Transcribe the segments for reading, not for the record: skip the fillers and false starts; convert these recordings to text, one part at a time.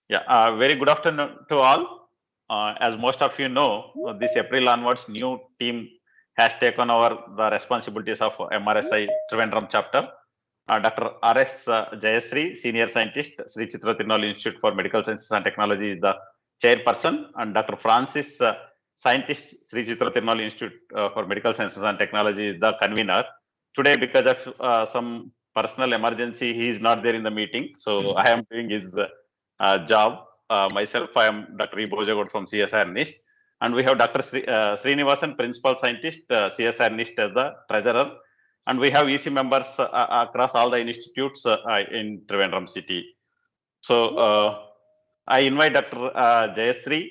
Yeah, very good afternoon to all. As most of you know, this April onwards, new team has taken over the responsibilities of MRSI Trivandrum chapter. Dr. R.S. Jayasri, Senior Scientist, Sri Chitra Tirunelveli Institute for Medical Sciences and Technology is the chairperson, and Dr. Francis, Scientist, Sri Chitra Tirunelveli Institute for Medical Sciences and Technology is the convener. Today, because of some personal emergency, he is not there in the meeting, so I am doing his job. Myself, I am Dr. E. Bojagod from CSIR NIST, and we have Dr. Srinivasan, Principal Scientist, CSIR NIST as the Treasurer, and we have EC members across all the institutes in Trivandrum city. So I invite Dr. Jayasri,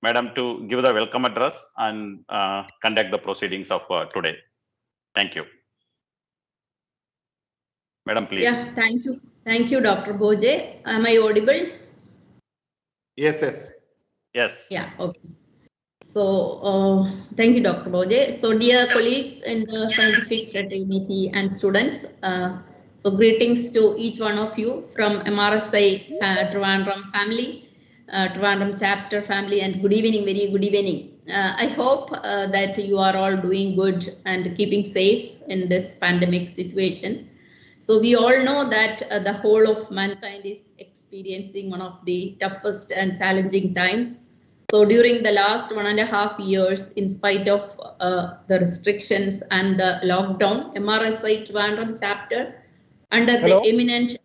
Madam, to give the welcome address and conduct the proceedings of today. Thank you. Madam, please. Yeah, thank you. Thank you, Dr. Boje. Am I audible? Yes, yes. Yes. Yeah, okay. So, thank you, Dr. Boje. So, dear colleagues in the scientific fraternity and students, so greetings to each one of you from MRSI Trivandrum family, Trivandrum chapter family, and good evening, very good evening. I hope that you are all doing good and keeping safe in this pandemic situation. So we all know that the whole of mankind is experiencing one of the toughest and challenging times. So during the last 1.5 years, in spite of the restrictions and the lockdown, MRSI Trivandrum chapter under the eminent.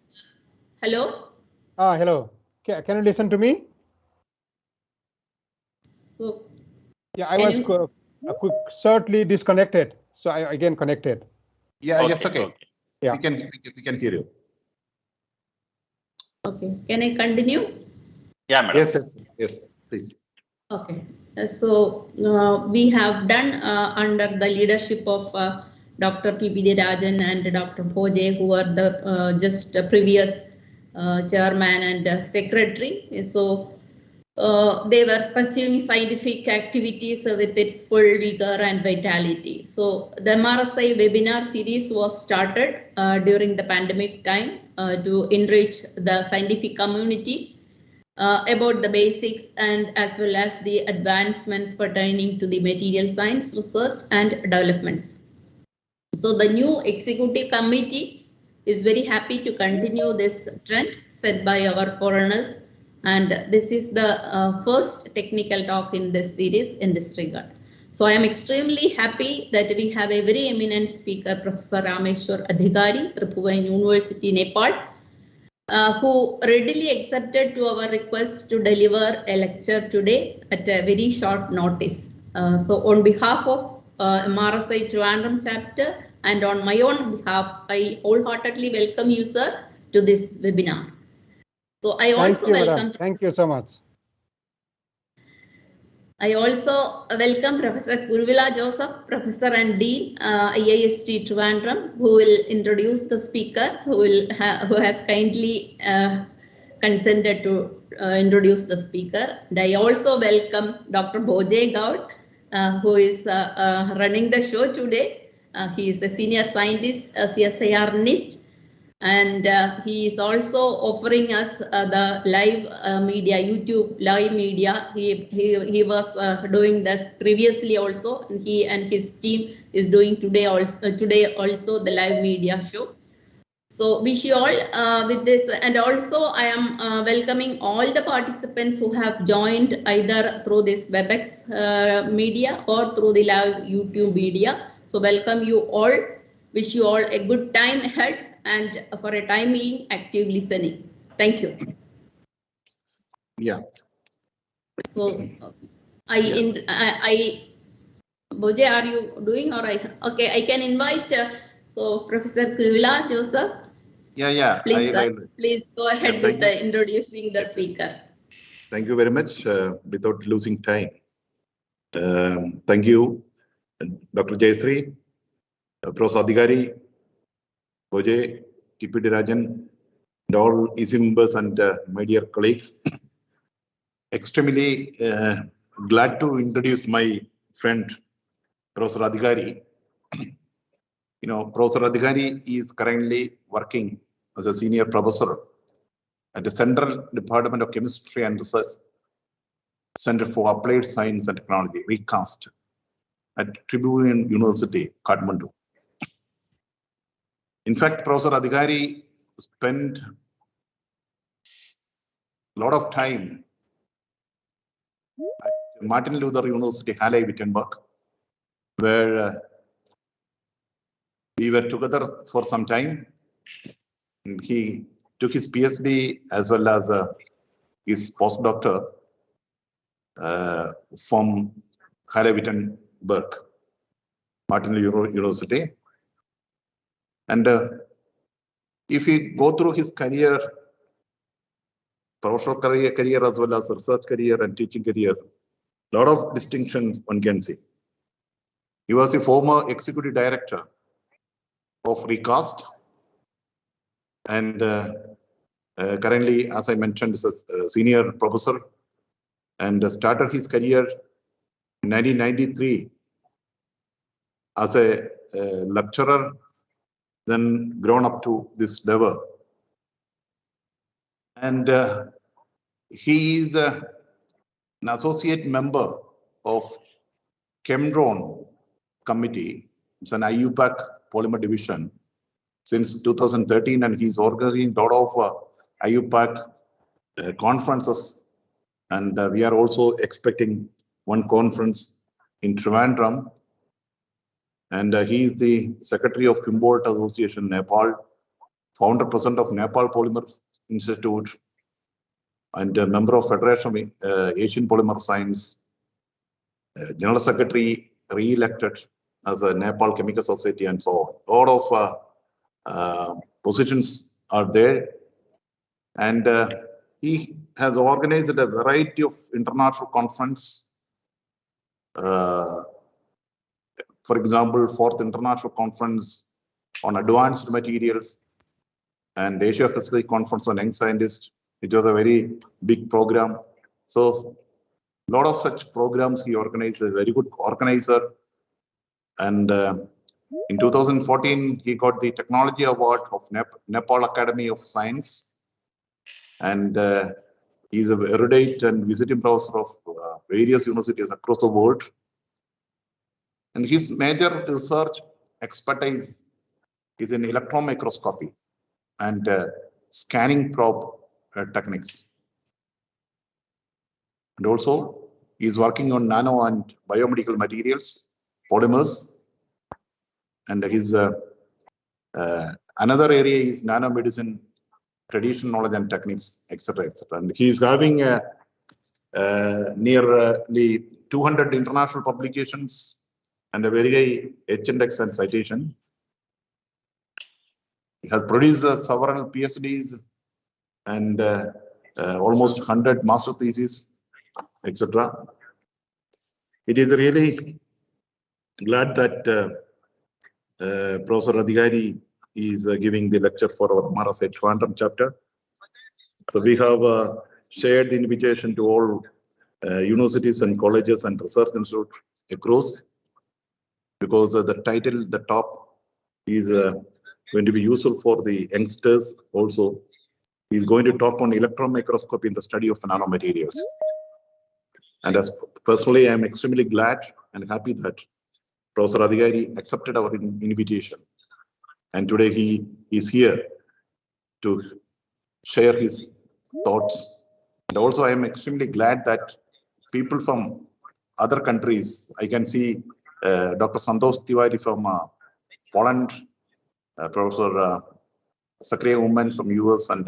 Hello? Hello. Can you listen to me? So yeah, I was certainly disconnected, so I again connected. Yeah, okay, yes, okay. Yeah. We can hear you. Okay, can I continue? Yeah, madam. Yes, please. Okay, so we have done under the leadership of Dr. TPD Rajan and Dr. Bhoje, who are the just previous chairman and secretary. So they were pursuing scientific activities with its full vigor and vitality. So the MRSI webinar series was started during the pandemic time to enrich the scientific community about the basics and as well as the advancements pertaining to the material science research and developments. So the new executive committee is very happy to continue this trend set by our foreigners. And this is the first technical talk in this series in this regard. So I am extremely happy that we have a very eminent speaker, Professor Rameshwar Adhikari, Tribhuvan University, Nepal, who readily accepted to our request to deliver a lecture today at a very short notice. So on behalf of MRSI Trivandrum chapter and on my own behalf, I wholeheartedly welcome you, sir, to this webinar. So I also welcome. Thank you so much. I also welcome Professor Kuruvilla Joseph, Professor and Dean, IIST Trivandrum, who will introduce the speaker, who has kindly consented to introduce the speaker. And I also welcome Dr. Bhoje Gaud, who is running the show today. He is a senior scientist, CSIR NIST. And he is also offering us the live media, YouTube live media. He was doing that previously also, and he and his team is doing today also the live media show. So wish you all with this, and also I am welcoming all the participants who have joined either through this WebEx media or through the live YouTube media. So welcome you all. Wish you all a good time ahead. And for a time being, active listening. Thank you. Yeah. So, Bhoje, are you doing or okay? I can invite so Professor Kuruvilla Joseph. Yeah. Please go ahead with introducing the speaker. Thank you very much. Without losing time, thank you, Dr. Jayasri, Prof. Adhikari, Bhoje, TPD Rajan, and all EC members and my dear colleagues. Extremely glad to introduce my friend, Professor Adhikari. Professor Adhikari is currently working as a senior professor at the Central Department of Chemistry and Research Center for Applied Science and Technology, recast, at Tribhuvan University, Kathmandu. In fact, Professor Adhikari spent a lot of time at Martin Luther University, Halle, Wittenberg, where we were together for some time. And he took his PhD as well as his postdoctor from Halle, Wittenberg, Martin Luther University. And if we go through his career, professional career as well as research career and teaching career, a lot of distinctions one can see. He was the former executive director of Recast, and currently, as I mentioned, is a senior professor, and started his career in 1993 as a lecturer, then grown up to this level. And he is an associate member of ChemDrone committee. It's an IUPAC polymer division since 2013, and he's organizing a lot of IUPAC conferences. And we are also expecting one conference in Trivandrum. And he is the secretary of Humboldt Association, Nepal, founder president of Nepal Polymer Institute, and a member of Federation of Asian Polymer Science, general secretary re-elected as a Nepal Chemical Society, and so on. A lot of positions are there. And he has organized a variety of international conferences. For example, 4th International Conference on Advanced Materials and Asia Pacific Conference on Young Scientists. It was a very big program. So a lot of such programs he organized, a very good organizer. And in 2014, he got the Technology Award of Nepal Academy of Science. And he's an erudite and visiting professor of various universities across the world. And his major research expertise is in electron microscopy and scanning probe techniques. And also, he is working on nano and biomedical materials, polymers. And his another area is nanomedicine, traditional knowledge and techniques, etc., etc. And he is having nearly 200 international publications and a very high H-index and citation. He has produced several PhDs and almost 100 master theses, etc. It is really glad that Professor Adhikari is giving the lecture for our MRSI Trivandrum chapter. So we have shared the invitation to all universities and colleges and research institutes across, because the title, the top, is going to be useful for the youngsters also. He's going to talk on electron microscopy in the study of nanomaterials. And as personally, I'm extremely glad and happy that Professor Adhikari accepted our invitation. And today he is here to share his thoughts. And also I am extremely glad that people from other countries, I can see Dr. Santosh Tiwari from Poland, Professor Sakriya Woman from US, and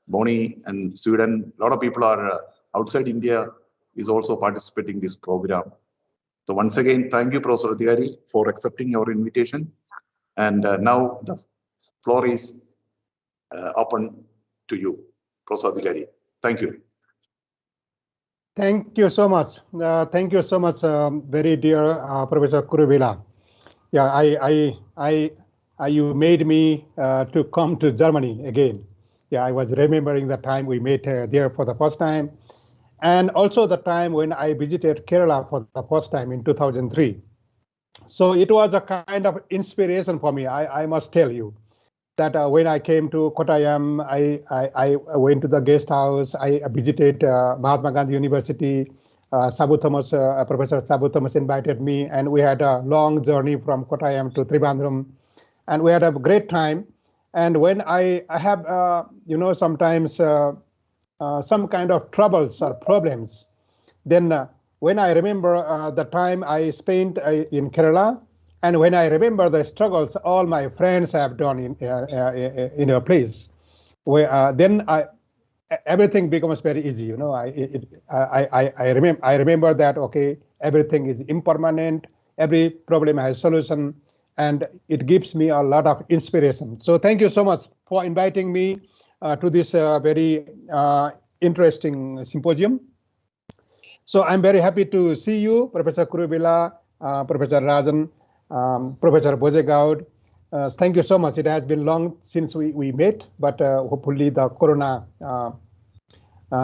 Boni and Sweden. A lot of people are outside India is also participating in this program. So once again, thank you, Professor Adhikari, for accepting our invitation. And now the floor is open to you, Professor Adhikari. Thank you. Thank you so much. Thank you so much, very dear Professor Kuruvilla. Yeah, you made me to come to Germany again. Yeah, I was remembering the time we met there for the first time, and also the time when I visited Kerala for the first time in 2003. So it was a kind of inspiration for me, I must tell you. that when I came to Kottayam, I went to the guest house. I visited Mahatma Gandhi University. Professor Sabu Thomas invited me, and we had a long journey from Kottayam to Tribhuvan, and we had a great time. And when I have, sometimes some kind of troubles or problems, then when I remember the time I spent in Kerala, and when I remember the struggles all my friends have done in a place, where then everything becomes very easy. I remember that, okay, everything is impermanent, every problem has solution, and it gives me a lot of inspiration. So thank you so much for inviting me to this very interesting symposium. So I'm very happy to see you, Professor Kurubila, Professor Rajan, Professor Bojegaud. Thank you so much. It has been long since we met, but hopefully the Corona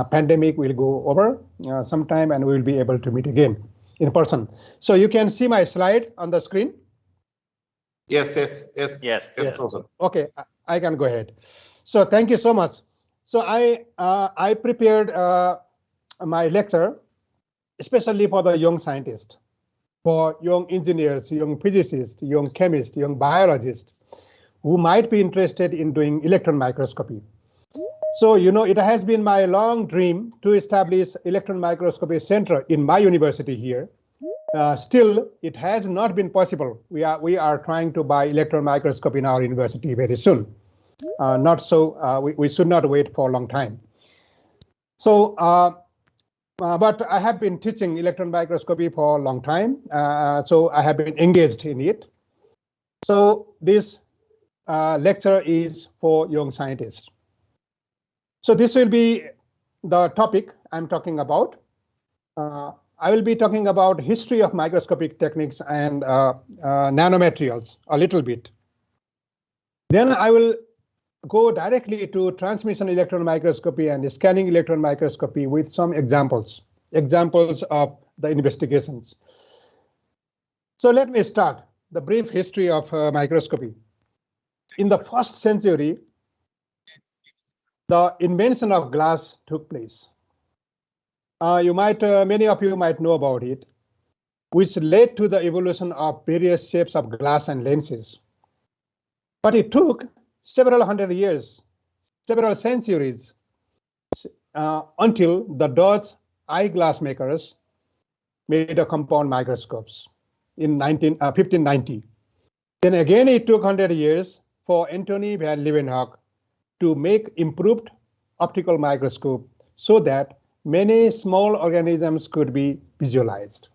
pandemic will go over sometime, and we will be able to meet again in person. So you can see my slide on the screen. Yes. Okay, I can go ahead. So thank you so much. So I prepared my lecture especially for the young scientists, for young engineers, young physicists, young chemists, young biologists who might be interested in doing electron microscopy. So, it has been my long dream to establish electron microscopy center in my university here. Still, it has not been possible. We are trying to buy electron microscope in our university very soon. We should not wait for a long time. So, but I have been teaching electron microscopy for a long time, so I have been engaged in it. So this lecture is for young scientists. So this will be the topic I'm talking about. I will be talking about history of microscopic techniques and nanomaterials a little bit. Then I will go directly to transmission electron microscopy and scanning electron microscopy with some examples of the investigations. So let me start the brief history of microscopy. In the 1st century, the invention of glass took place. Many of you might know about it, which led to the evolution of various shapes of glass and lenses. But it took several hundred years, several centuries, until the Dutch eyeglass makers made a compound microscopes in 1590. Then again, it took 100 years for Antony van Leeuwenhoek to make improved optical microscope so that many small organisms could be visualized.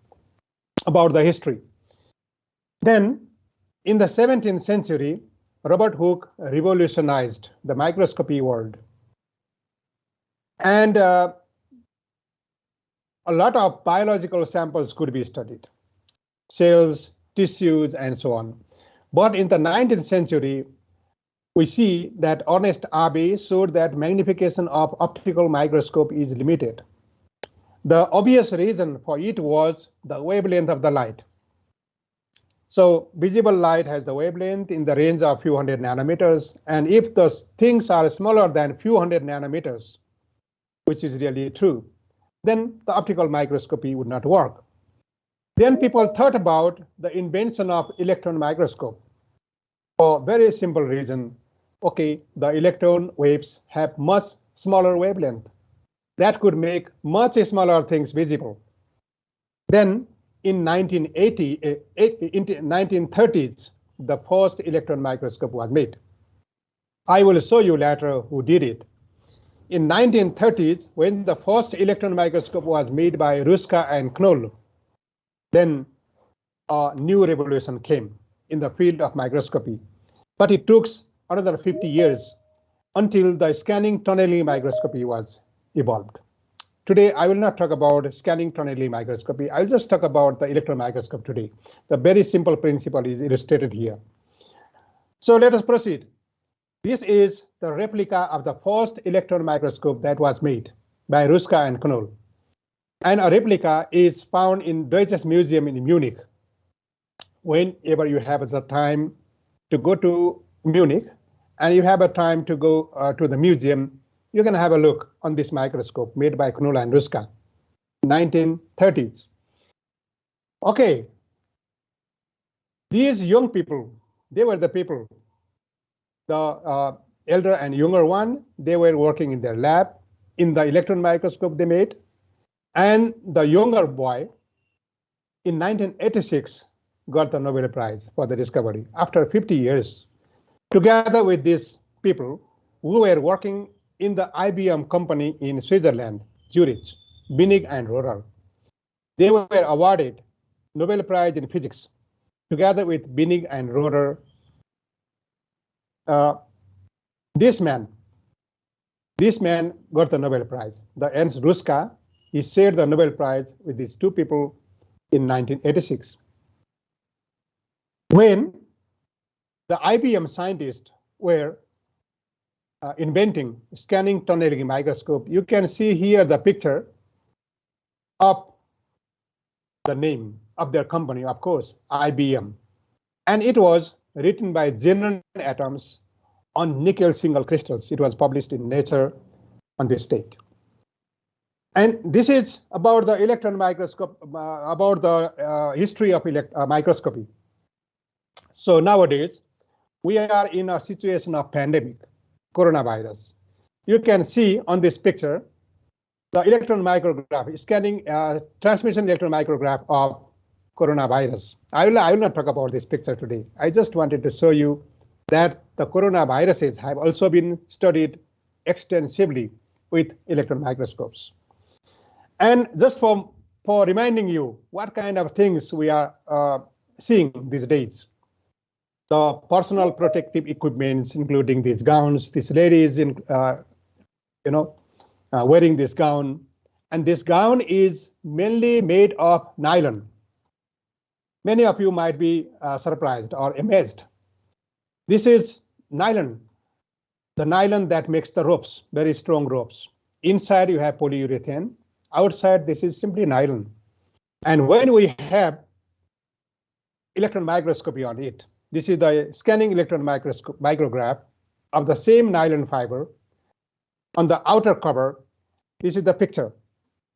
About the history. Then, in the 17th century, Robert Hooke revolutionized the microscopy world. And a lot of biological samples could be studied, cells, tissues, and so on. But in the 19th century, we see that Ernest Abbe showed that magnification of optical microscope is limited. The obvious reason for it was the wavelength of the light. So visible light has the wavelength in the range of few hundred nanometers. And if the things are smaller than few hundred nanometers, which is really true, then the optical microscopy would not work. Then people thought about the invention of electron microscope for very simple reason. Okay, the electron waves have much smaller wavelength. That could make much smaller things visible. Then in 1930s, the first electron microscope was made. I will show you later who did it. In 1930s, when the first electron microscope was made by Ruska and Knoll, then a new revolution came in the field of microscopy. But it took another 50 years until the scanning tunneling microscopy was evolved. Today, I will not talk about scanning tunneling microscopy. I'll just talk about the electron microscope today. The very simple principle is illustrated here. So let us proceed. This is the replica of the first electron microscope that was made by Ruska and Knoll. And a replica is found in Deutsches Museum in Munich. Whenever you have the time to go to Munich and you have a time to go to the museum, you can have a look on this microscope made by Knoll and Ruska, 1930s. Okay, these young people, they were the people, the elder and younger one, they were working in their lab in the electron microscope they made, and the younger boy in 1986 got the Nobel Prize for the discovery after 50 years, together with these people who were working in the IBM company in Switzerland, Zurich, Binig and Rohrer. They were awarded Nobel Prize in Physics, together with Binig and Rohrer. This man got the Nobel Prize. The Ernst Ruska, he shared the Nobel Prize with these two people in 1986. When the IBM scientists were inventing scanning tunneling microscope, you can see here the picture of the name of their company, of course, IBM. And it was written by General Atoms on nickel single crystals. It was published in Nature on this date. And this is about the electron microscope, about the history of microscopy. So nowadays, we are in a situation of pandemic, coronavirus. You can see on this picture, the electron micrograph, scanning transmission electron micrograph of coronavirus. I will not talk about this picture today. I just wanted to show you that the coronaviruses have also been studied extensively with electron microscopes. And just for reminding you what kind of things we are seeing these days. The personal protective equipments, including these gowns, these ladies in, wearing this gown. And this gown is mainly made of nylon. Many of you might be surprised or amazed. This is nylon, the nylon that makes the ropes, very strong ropes. Inside you have polyurethane. Outside this is simply nylon. And when we have electron microscopy on it, this is the scanning electron micrograph of the same nylon fiber. On the outer cover, this is the picture.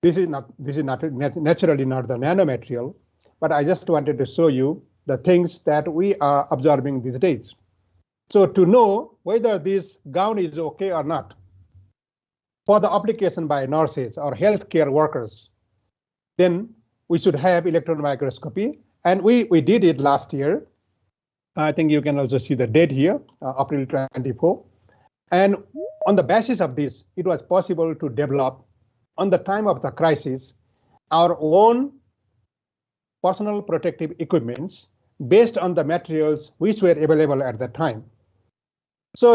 This is naturally not the nanomaterial, but I just wanted to show you the things that we are observing these days. So to know whether this gown is okay or not, for the application by nurses or healthcare workers, then we should have electron microscopy. And we did it last year. I think you can also see the date here, April 24. And on the basis of this, it was possible to develop, on the time of the crisis, our own personal protective equipments based on the materials which were available at the time. So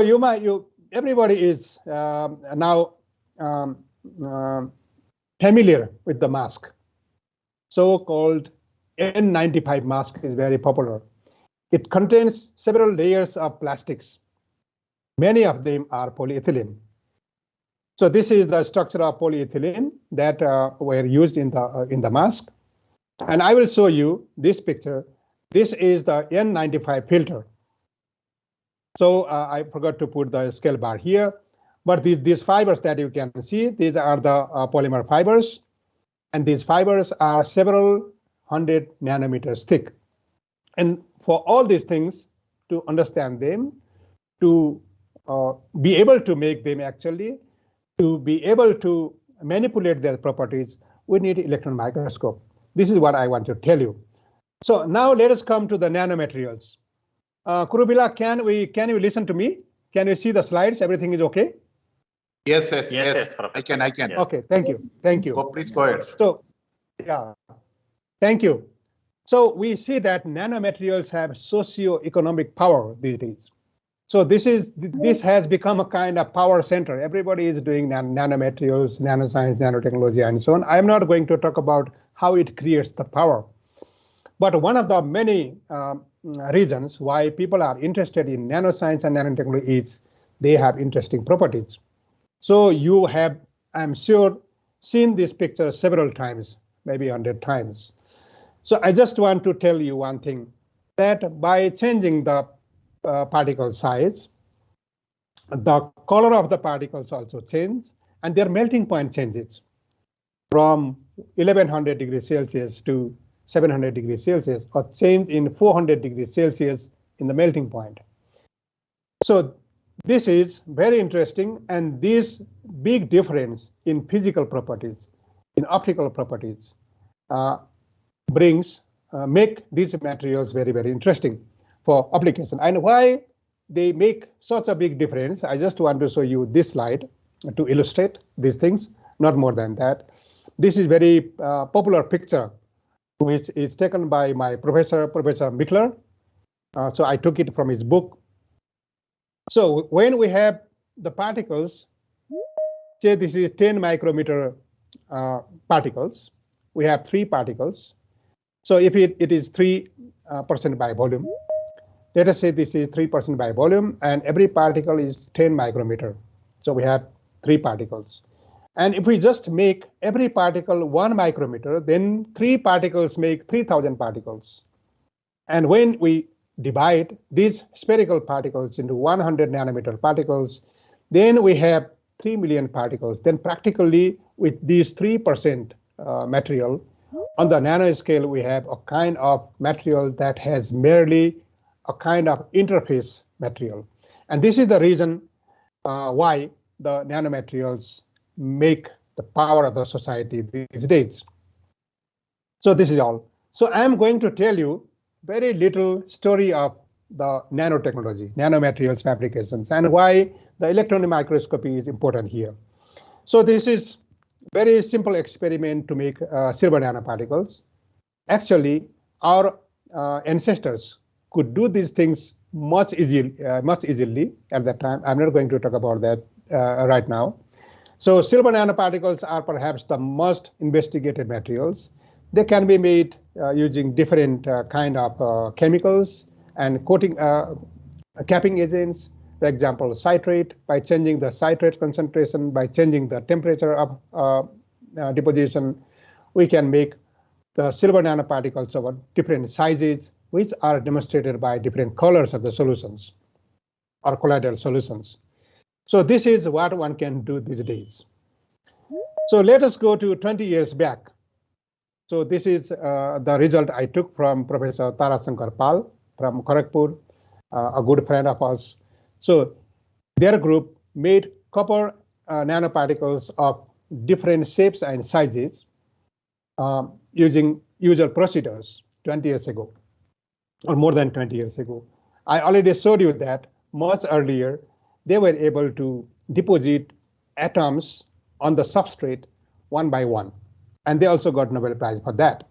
everybody is now familiar with the mask. So-called N95 mask is very popular. It contains several layers of plastics. Many of them are polyethylene. So this is the structure of polyethylene that were used in the mask. And I will show you this picture. This is the N95 filter. So I forgot to put the scale bar here. But these fibers that you can see, these are the polymer fibers. And these fibers are several hundred nanometers thick. And for all these things, to understand them, to be able to make them actually, to be able to manipulate their properties, we need electron microscope. This is what I want to tell you. So now let us come to the nanomaterials. Kurubila, can you listen to me? Can you see the slides? Everything is okay? Yes. I can. Yes. Okay, thank you. So please go ahead. So, yeah, thank you. So we see that nanomaterials have socio-economic power these days. So this has become a kind of power center. Everybody is doing nanomaterials, nanoscience, nanotechnology, and so on. I'm not going to talk about how it creates the power. But one of the many reasons why people are interested in nanoscience and nanotechnology is they have interesting properties. So you have, I'm sure, seen this picture several times, maybe 100 times. So I just want to tell you one thing, that by changing the particle size, the color of the particles also change, and their melting point changes from 1100 degrees Celsius to 700 degrees Celsius, or change in 400 degrees Celsius in the melting point. So this is very interesting, and this big difference in physical properties, in optical properties, make these materials very, very interesting for application. And why they make such a big difference, I just want to show you this slide to illustrate these things, not more than that. This is very popular picture, which is taken by my Professor Mickler. So I took it from his book. So when we have the particles, say this is 10 micrometer particles, we have 3 particles. So if it is 3% by volume, let us say this is 3% by volume, and every particle is 10 micrometer. So we have 3 particles. And if we just make every particle 1 micrometer, then 3 particles make 3,000 particles. And when we divide these spherical particles into 100 nanometer particles, then we have 3 million particles. Then practically with these 3% material, on the nanoscale, we have a kind of material that has merely a kind of interface material. And this is the reason why the nanomaterials make the power of the society these days. So this is all. So I'm going to tell you very little story of the nanotechnology, nanomaterials fabrications, and why the electron microscopy is important here. So this is very simple experiment to make silver nanoparticles. Actually, our ancestors could do these things much easily at that time. I'm not going to talk about that right now. So silver nanoparticles are perhaps the most investigated materials. They can be made using different kind of chemicals and coating capping agents. For example, citrate, by changing the citrate concentration, by changing the temperature of deposition, we can make the silver nanoparticles of different sizes, which are demonstrated by different colors of the solutions or colloidal solutions. So this is what one can do these days. So let us go to 20 years back. So this is the result I took from Professor Tarasankar Pal from Kharagpur, a good friend of ours. So their group made copper nanoparticles of different shapes and sizes using usual procedures 20 years ago, or more than 20 years ago. I already showed you that much earlier, they were able to deposit atoms on the substrate one by one. And they also got Nobel Prize for that.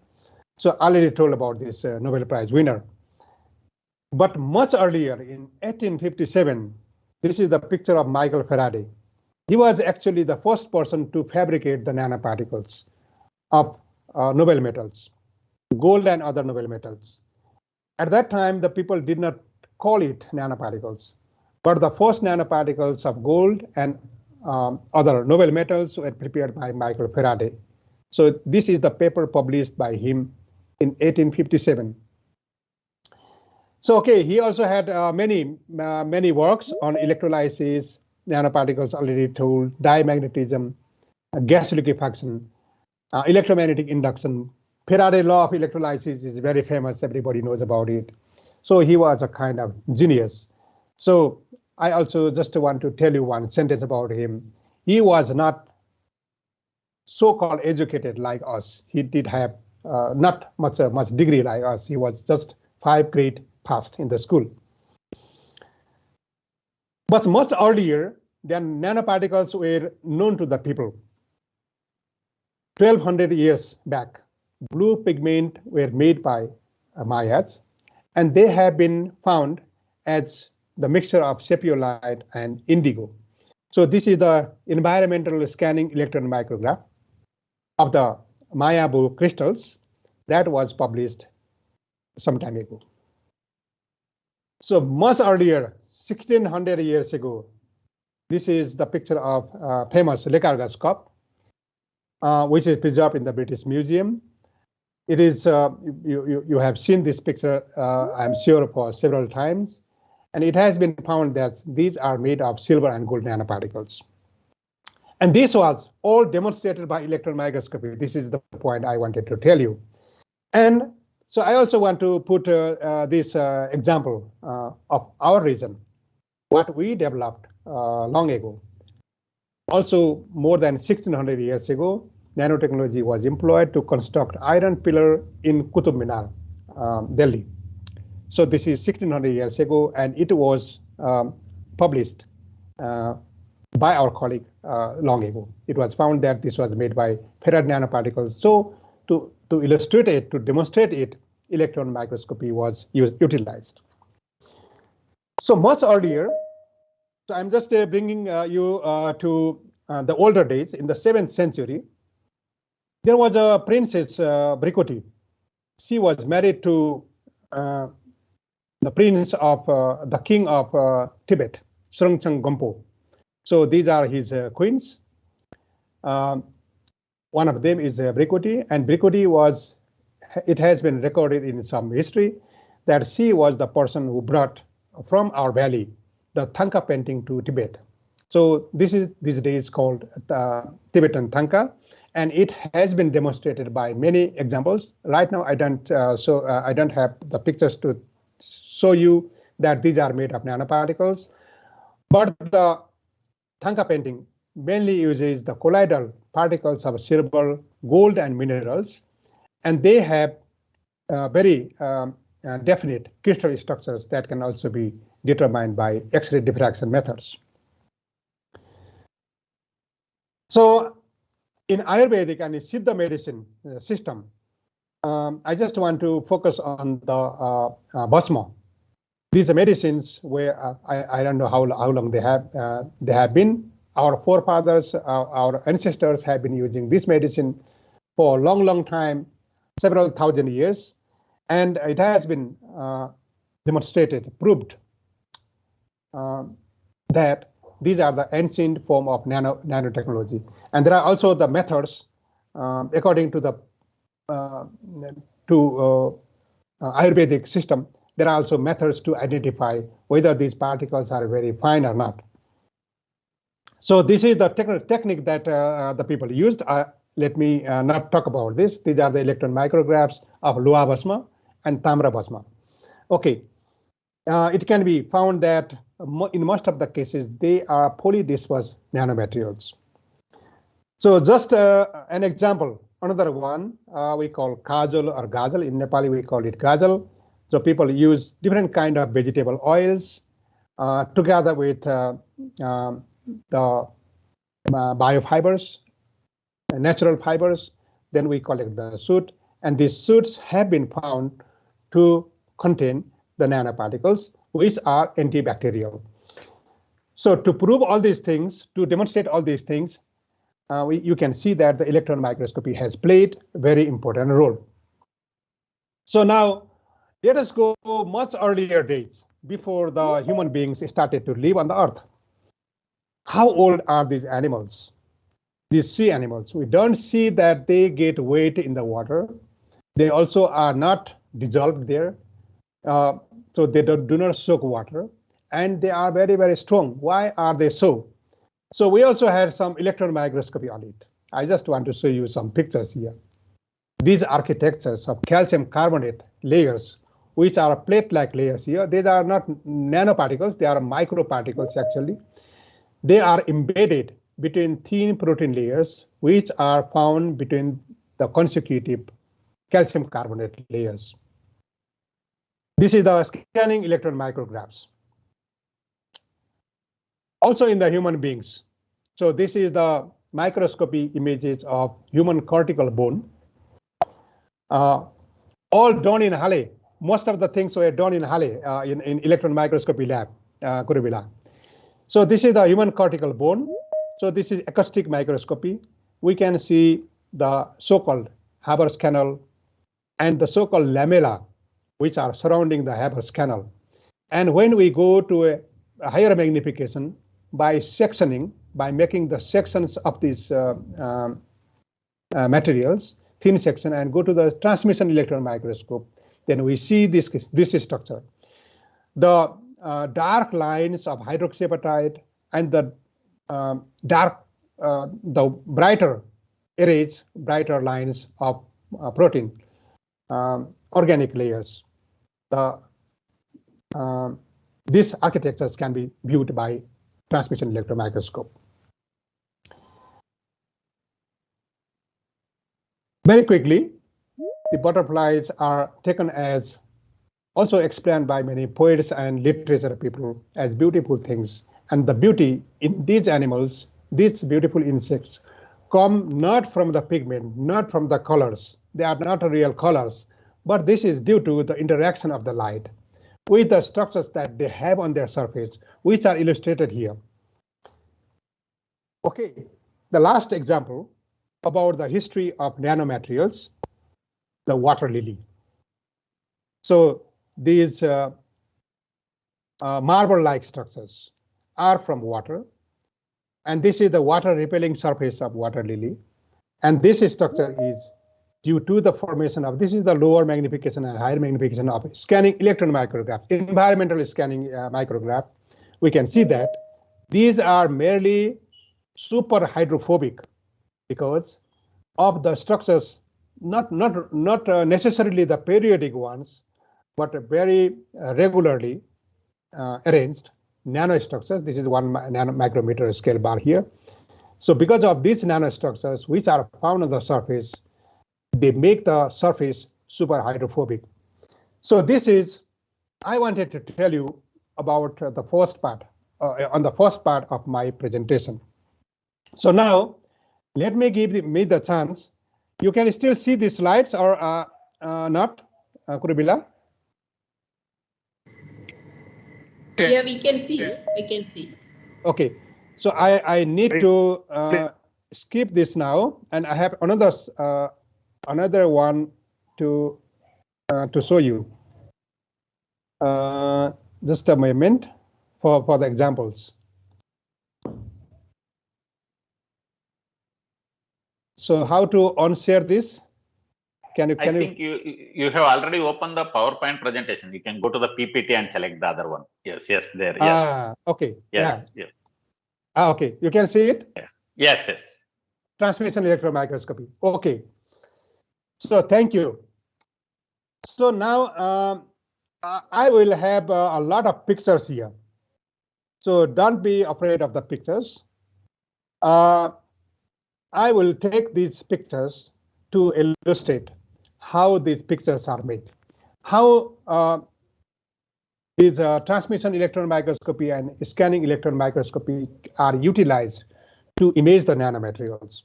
So I already told about this Nobel Prize winner. But much earlier, in 1857, this is the picture of Michael Faraday. He was actually the first person to fabricate the nanoparticles of noble metals, gold and other noble metals. At that time, the people did not call it nanoparticles, but the first nanoparticles of gold and other noble metals were prepared by Michael Faraday. So this is the paper published by him in 1857. So okay, he also had many works on electrolysis, nanoparticles already told, diamagnetism, gas liquefaction, electromagnetic induction. Faraday law of electrolysis is very famous, everybody knows about it. So he was a kind of genius. So I also just want to tell you one sentence about him. He was not so-called educated like us. He did have not much degree like us. He was just 5th grade passed in the school. But much earlier than nanoparticles were known to the people. 1200 years back, blue pigment were made by Mayas, and they have been found as the mixture of sepiolite and indigo. So this is the environmental scanning electron micrograph of the Maya blue crystals that was published some time ago. So much earlier, 1600 years ago, this is the picture of famous Lecargascope, which is preserved in the British Museum. It is, you have seen this picture, I'm sure, for several times. And it has been found that these are made of silver and gold nanoparticles. And this was all demonstrated by electron microscopy. This is the point I wanted to tell you. And so I also want to put this example of our region, what we developed long ago. Also, more than 1600 years ago, nanotechnology was employed to construct iron pillar in Qutub Minar, Delhi. So this is 1600 years ago, and it was published by our colleague long ago. It was found that this was made by ferrite nanoparticles. So to illustrate it, to demonstrate it, electron microscopy was utilized. So much earlier, so I'm just bringing you to the older days. In the 7th century, there was a princess Brikoti. She was married to the prince of the king of Tibet, Srongchang Gompo. So these are his queens. One of them is Brikoti, and Brikoti was, it has been recorded in some history that she was the person who brought from our valley the Thangka painting to Tibet. So this is these days called Tibetan Thangka, and it has been demonstrated by many examples. Right now, I don't have the pictures to show you that these are made of nanoparticles, but the Thangka painting mainly uses the colloidal particles of silver, gold, and minerals, and they have very definite crystal structures that can also be determined by X-ray diffraction methods. So in Ayurvedic and Siddha medicine system, I just want to focus on the Bhasma. These are medicines where I don't know how long they have been. Our forefathers, our ancestors have been using this medicine for a long time, several thousand years, and it has been demonstrated, proved that these are the ancient form of nanotechnology. And there are also the methods, according to the Ayurvedic system, there are also methods to identify whether these particles are very fine or not. So this is the technique that the people used. Let me not talk about this. These are the electron micrographs of Loha Bhasma and Tamra Bhasma. Okay, it can be found that in most of the cases, they are polydisperse nanomaterials. So just an example, another one we call kajal or gajal. In Nepali, we call it gajal. So people use different kind of vegetable oils together with the biofibers, natural fibers. Then we collect the soot, and these soots have been found to contain the nanoparticles, which are antibacterial. So to prove all these things, to demonstrate all these things, you can see that the electron microscopy has played a very important role. So now let us go much earlier days, before the human beings started to live on the earth. How old are these animals? These sea animals, we don't see that they get wet in the water. They also are not dissolved there. So they do not soak water, and they are very strong. Why are they so? So we also had some electron microscopy on it. I just want to show you some pictures here. These architectures of calcium carbonate layers, which are plate-like layers here, these are not nanoparticles, they are microparticles actually. They are embedded between thin protein layers, which are found between the consecutive calcium carbonate layers. This is the scanning electron micrographs. Also in the human beings. So this is the microscopy images of human cortical bone. All done in Halle. Most of the things were done in Halle, in electron microscopy lab, Kuruvilla. So this is the human cortical bone. So this is acoustic microscopy. We can see the so-called Haber's canal and the so-called lamella, which are surrounding the Haber's canal. And when we go to a higher magnification, by sectioning, by making the sections of these materials, thin section, and go to the transmission electron microscope, then we see this structure. The dark lines of hydroxyapatite and the brighter arrays, brighter lines of protein, organic layers. These architectures can be viewed by transmission electron microscope. Very quickly, the butterflies are taken as also explained by many poets and literature people as beautiful things. And the beauty in these animals, these beautiful insects, come not from the pigment, not from the colors. They are not real colors, but this is due to the interaction of the light with the structures that they have on their surface, which are illustrated here. Okay, the last example about the history of nanomaterials, the water lily. So these marble-like structures are from water, and this is the water-repelling surface of water lily. And this structure is due to the formation of, this is the lower magnification and higher magnification of scanning electron micrograph, environmental scanning micrograph. We can see that these are merely super hydrophobic because of the structures, not necessarily the periodic ones, but very regularly arranged nanostructures. This is 1 micrometer scale bar here. So because of these nanostructures, which are found on the surface, they make the surface super hydrophobic. So this is, I wanted to tell you about the first part, on the first part of my presentation. So now, let me give me the chance. You can still see the slides or not, Kurubila? Yeah, we can see. We can see. Okay, so I need to skip this now, and I have another one to show you. Just a moment for the examples. So how to unshare this? I think you have already opened the PowerPoint presentation. You can go to the PPT and select the other one. Yes, there. Yes. Okay. Yes. Yeah. Okay. You can see it? Yes. Transmission electron microscopy. Okay. So thank you. So now I will have a lot of pictures here. So don't be afraid of the pictures. I will take these pictures to illustrate how these pictures are made, how these transmission electron microscopy and scanning electron microscopy are utilized to image the nanomaterials.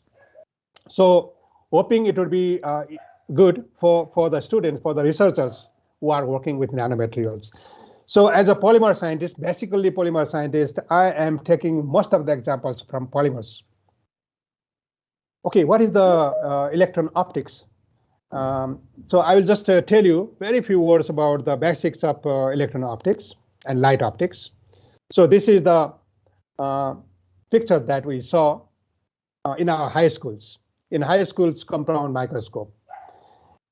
So hoping it would be good for the students, for the researchers who are working with nanomaterials. So as a polymer scientist, basically polymer scientist, I am taking most of the examples from polymers. Okay, what is the electron optics? So I will just tell you very few words about the basics of electron optics and light optics. So this is the picture that we saw in our high schools. In high schools, compound microscope.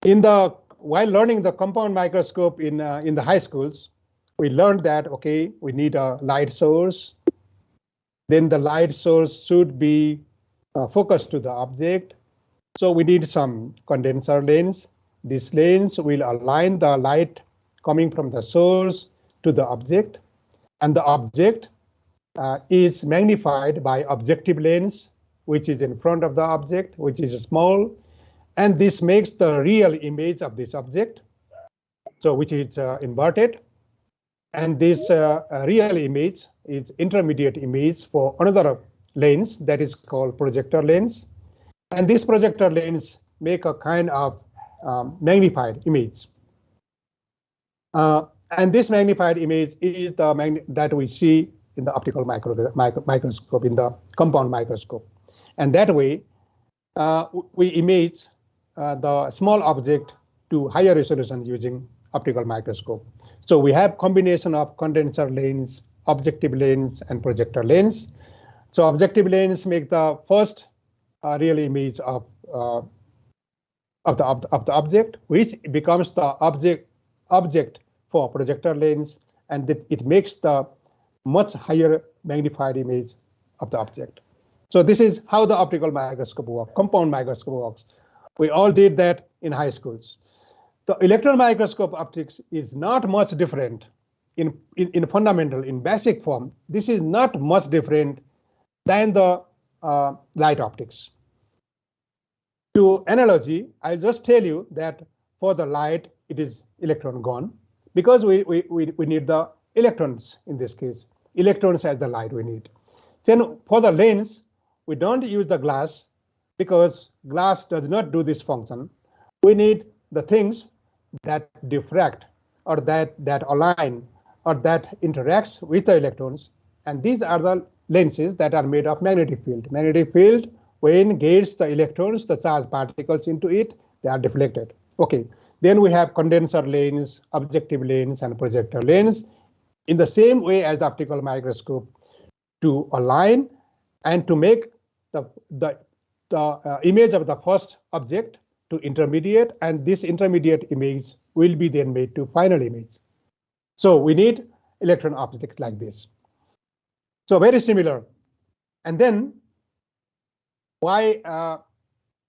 While learning the compound microscope in the high schools, we learned that okay, we need a light source. Then the light source should be focused to the object. So we need some condenser lens. This lens will align the light coming from the source to the object, and the object is magnified by objective lens, which is in front of the object, which is small, and this makes the real image of this object, so which is inverted, and this real image is intermediate image for another lens that is called projector lens. And this projector lens make a kind of magnified image. And this magnified image is the that we see in the optical microscope, in the compound microscope. And that way, we image the small object to higher resolution using optical microscope. So we have combination of condenser lens, objective lens, and projector lens. So objective lens make the first real image of the object, which becomes the object for projector lens, and that it makes the much higher magnified image of the object. So this is how the optical microscope works, compound microscope works. We all did that in high schools. The electron microscope optics is not much different in fundamental, in basic form. This is not much different than the light optics. To analogy, I'll just tell you that for the light, it is electron gone, because we need the electrons in this case. Electrons as the light we need. Then for the lens, we don't use the glass because glass does not do this function. We need the things that diffract or that align or that interacts with the electrons. And these are the lenses that are made of magnetic field. Magnetic field, when gets the electrons, the charged particles into it, they are deflected. Okay. Then we have condenser lens, objective lens, and projector lens. In the same way as the optical microscope, to align and to make the image of the first object to intermediate, and this intermediate image will be then made to final image. So we need electron optics like this. So very similar. And then why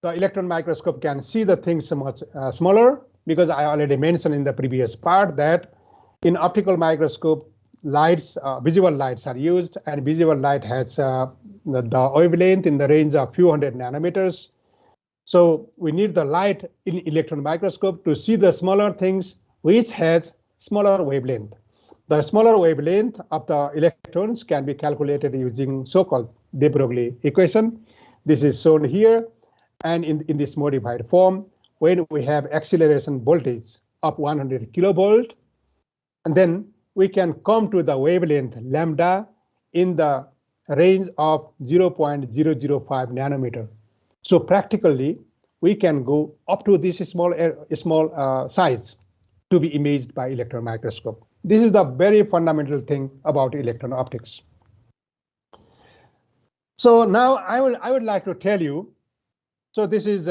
the electron microscope can see the things much smaller? Because I already mentioned in the previous part that in optical microscope, lights, visual lights are used, and visual light has the wavelength in the range of few hundred nanometers. So we need the light in electron microscope to see the smaller things which has smaller wavelength. The smaller wavelength of the electrons can be calculated using so-called de Broglie equation. This is shown here, and in this modified form, when we have acceleration voltage of 100 kilovolt, and then we can come to the wavelength lambda in the range of 0.005 nanometer. So practically, we can go up to this small size to be imaged by electron microscope. This is the very fundamental thing about electron optics. So now I would like to tell you, so this is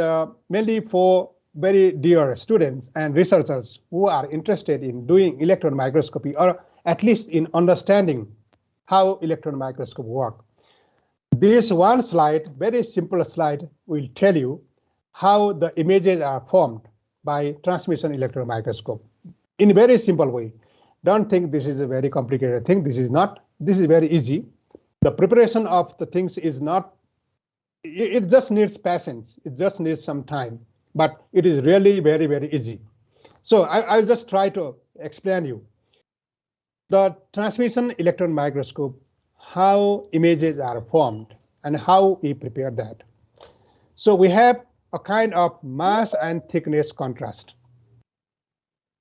mainly for very dear students and researchers who are interested in doing electron microscopy, or at least in understanding how electron microscope work. This one slide, very simple slide, will tell you how the images are formed by transmission electron microscope in a very simple way. Don't think this is a very complicated thing. This is not. This is very easy. The preparation of the things is not, it just needs patience. It just needs some time, but it is really very, very easy. So I'll just try to explain you. The transmission electron microscope, how images are formed and how we prepare that. So we have a kind of mass and thickness contrast.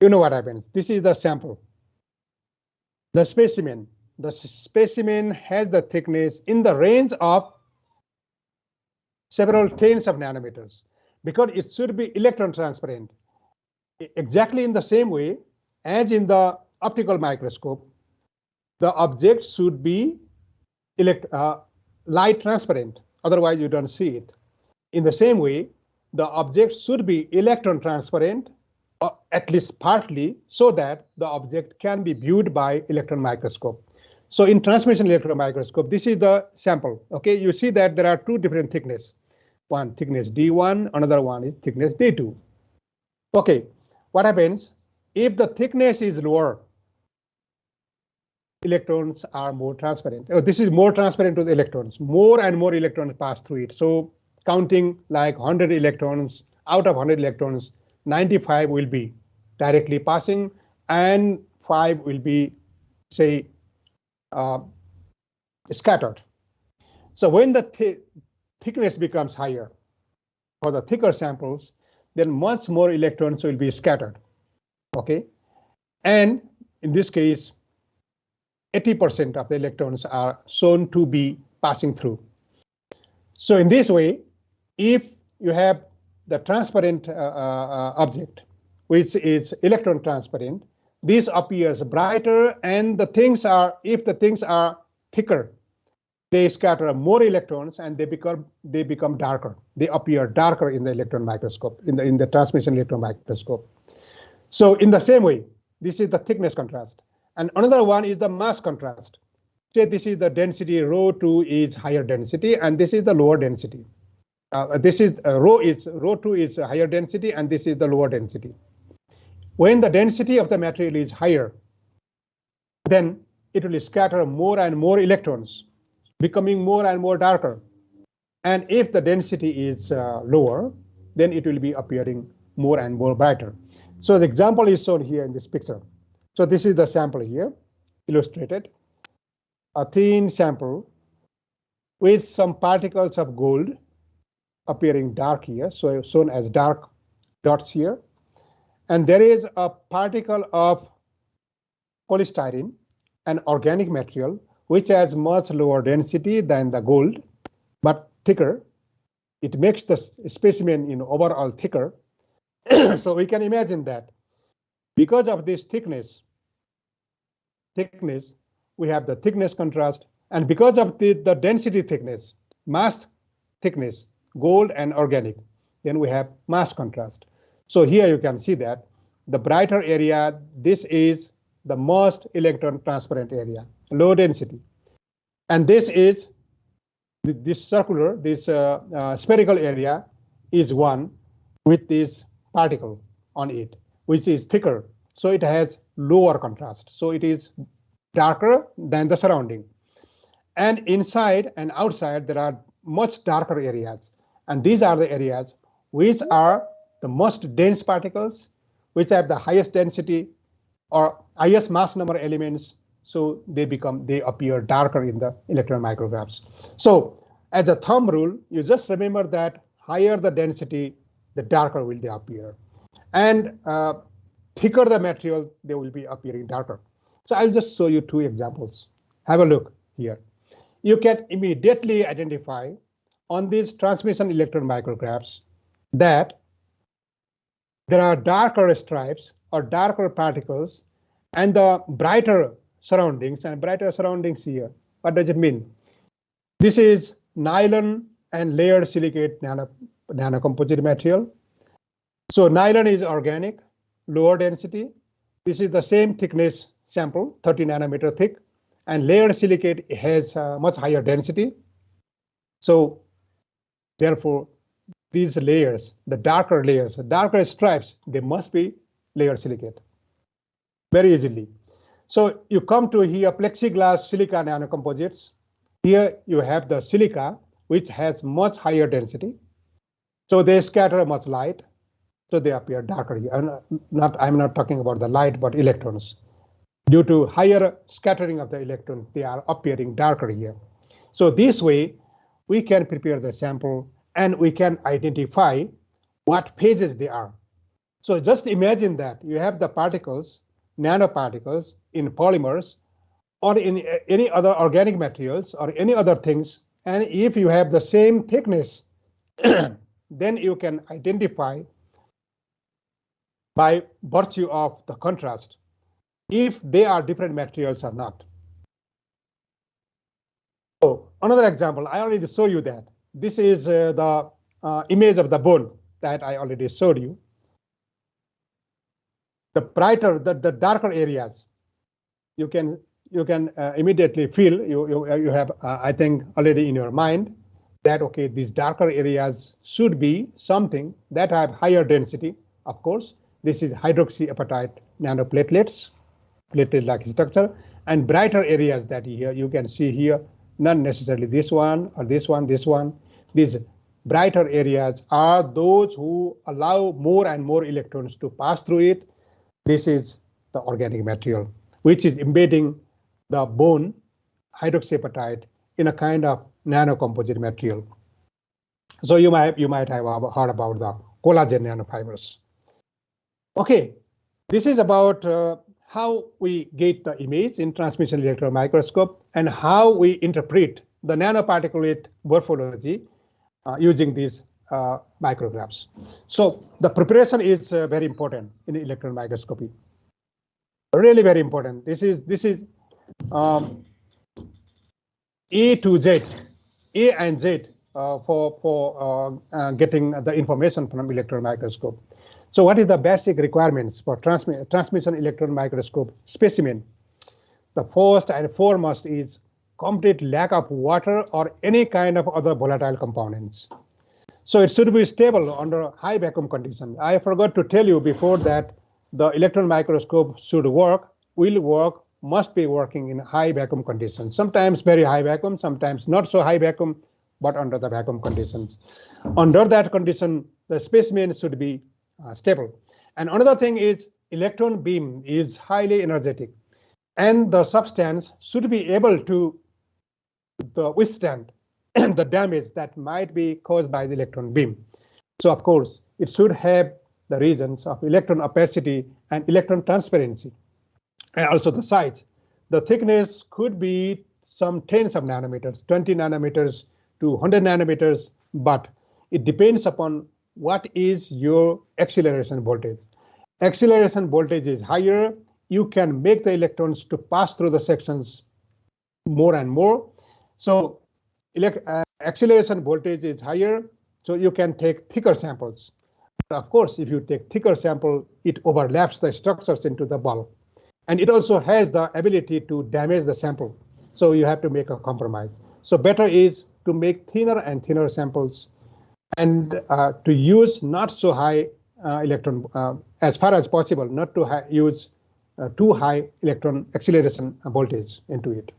You know what happens. This is the sample. The specimen has the thickness in the range of several tens of nanometers, because it should be electron transparent. Exactly in the same way as in the optical microscope, the object should be light transparent, otherwise you don't see it. In the same way, the object should be electron transparent, or at least partly, so that the object can be viewed by electron microscope. So in transmission electron microscope, this is the sample. Okay, you see that there are two different thickness. One thickness D1, another one is thickness D2. Okay, what happens if the thickness is lower? Electrons are more transparent. Oh, this is more transparent to the electrons. More and more electrons pass through it. So counting like 100 electrons, out of 100 electrons, 95 will be directly passing and 5 will be, say, scattered. So when the thickness becomes higher for the thicker samples, then much more electrons will be scattered. Okay, and in this case, 80% of the electrons are shown to be passing through. So in this way, if you have the transparent object, which is electron transparent, this appears brighter, and the things are, if the things are thicker, they scatter more electrons and they become darker. They appear darker in the electron microscope, in the transmission electron microscope. So in the same way, this is the thickness contrast. And another one is the mass contrast. Say this is the density ρ2 is higher density, and this is the lower density. This is ρ2 is higher density, and this is the lower density. When the density of the material is higher, then it will scatter more and more electrons, becoming more and more darker. And if the density is lower, then it will be appearing more and more brighter. So the example is shown here in this picture. So this is the sample here, illustrated. A thin sample with some particles of gold appearing dark here, so shown as dark dots here. And there is a particle of polystyrene, an organic material, which has much lower density than the gold, but thicker. It makes the specimen overall thicker. So we can imagine that because of this thickness, we have the thickness contrast, and because of the density thickness, mass thickness, gold and organic, then we have mass contrast. So here you can see that the brighter area, this is the most electron transparent area, low density. And this is this circular, this spherical area is one with this particle on it, which is thicker. So it has lower contrast. So it is darker than the surrounding. And inside and outside, there are much darker areas. And these are the areas which are the most dense particles, which have the highest density or highest mass number elements. So they appear darker in the electron micrographs. So as a thumb rule, you just remember that higher the density, the darker will they appear. And thicker the material, they will be appearing darker. So I'll just show you two examples. Have a look here. You can immediately identify on these transmission electron micrographs that there are darker stripes or darker particles and the brighter surroundings and brighter surroundings here. What does it mean? This is nylon and layered silicate nanocomposite material. So nylon is organic, lower density. This is the same thickness sample, 30 nanometer thick, and layered silicate has much higher density. So therefore, these layers, the darker layers, the darker stripes, they must be layered silicate very easily. So you come to here plexiglass silica nanocomposites. Here you have the silica, which has much higher density. So they scatter much light, so they appear darker here. I'm not talking about the light, but electrons. Due to higher scattering of the electrons, they are appearing darker here. So this way, we can prepare the sample and we can identify what phases they are. So just imagine that you have the particles, nanoparticles in polymers or in any other organic materials or any other things. And if you have the same thickness, then you can identify by virtue of the contrast if they are different materials or not. So another example, I already showed you that. This is the image of the bone that I already showed you. The brighter, the darker areas, you can immediately feel, you have, I think, already in your mind that, okay, these darker areas should be something that have higher density. Of course, this is hydroxyapatite nanoplatelets, platelet-like structure, and brighter areas that here you can see here, not necessarily this one or this one, this one. These brighter areas are those who allow more and more electrons to pass through it. This is the organic material, which is embedding the bone hydroxyapatite in a kind of nanocomposite material. So you might have heard about the collagen nanofibers. Okay, this is about how we get the image in transmission electron microscope and how we interpret the nanoparticulate morphology using these micrographs. So the preparation is very important in electron microscopy. Really very important. This is A to Z, A and Z for getting the information from electron microscope. So what is the basic requirements for transmission electron microscope specimen? The first and foremost is complete lack of water or any kind of other volatile components. So it should be stable under high vacuum conditions. I forgot to tell you before that the electron microscope should work, will work, must be working in high vacuum conditions. Sometimes very high vacuum, sometimes not so high vacuum, but under the vacuum conditions. Under that condition, the specimen should be stable. And another thing is electron beam is highly energetic, and the substance should be able to withstand the damage that might be caused by the electron beam. So of course, it should have the regions of electron opacity and electron transparency, and also the size. The thickness could be some tens of nanometers, 20 nanometers to 100 nanometers, but it depends upon what is your acceleration voltage. Acceleration voltage is higher, you can make the electrons to pass through the sections more and more. So acceleration voltage is higher, so you can take thicker samples. But of course, if you take thicker sample, it overlaps the structures into the bulk. And it also has the ability to damage the sample. So you have to make a compromise. So better is to make thinner and thinner samples, and to use not so high electron, as far as possible, not to use too high electron acceleration voltage into it.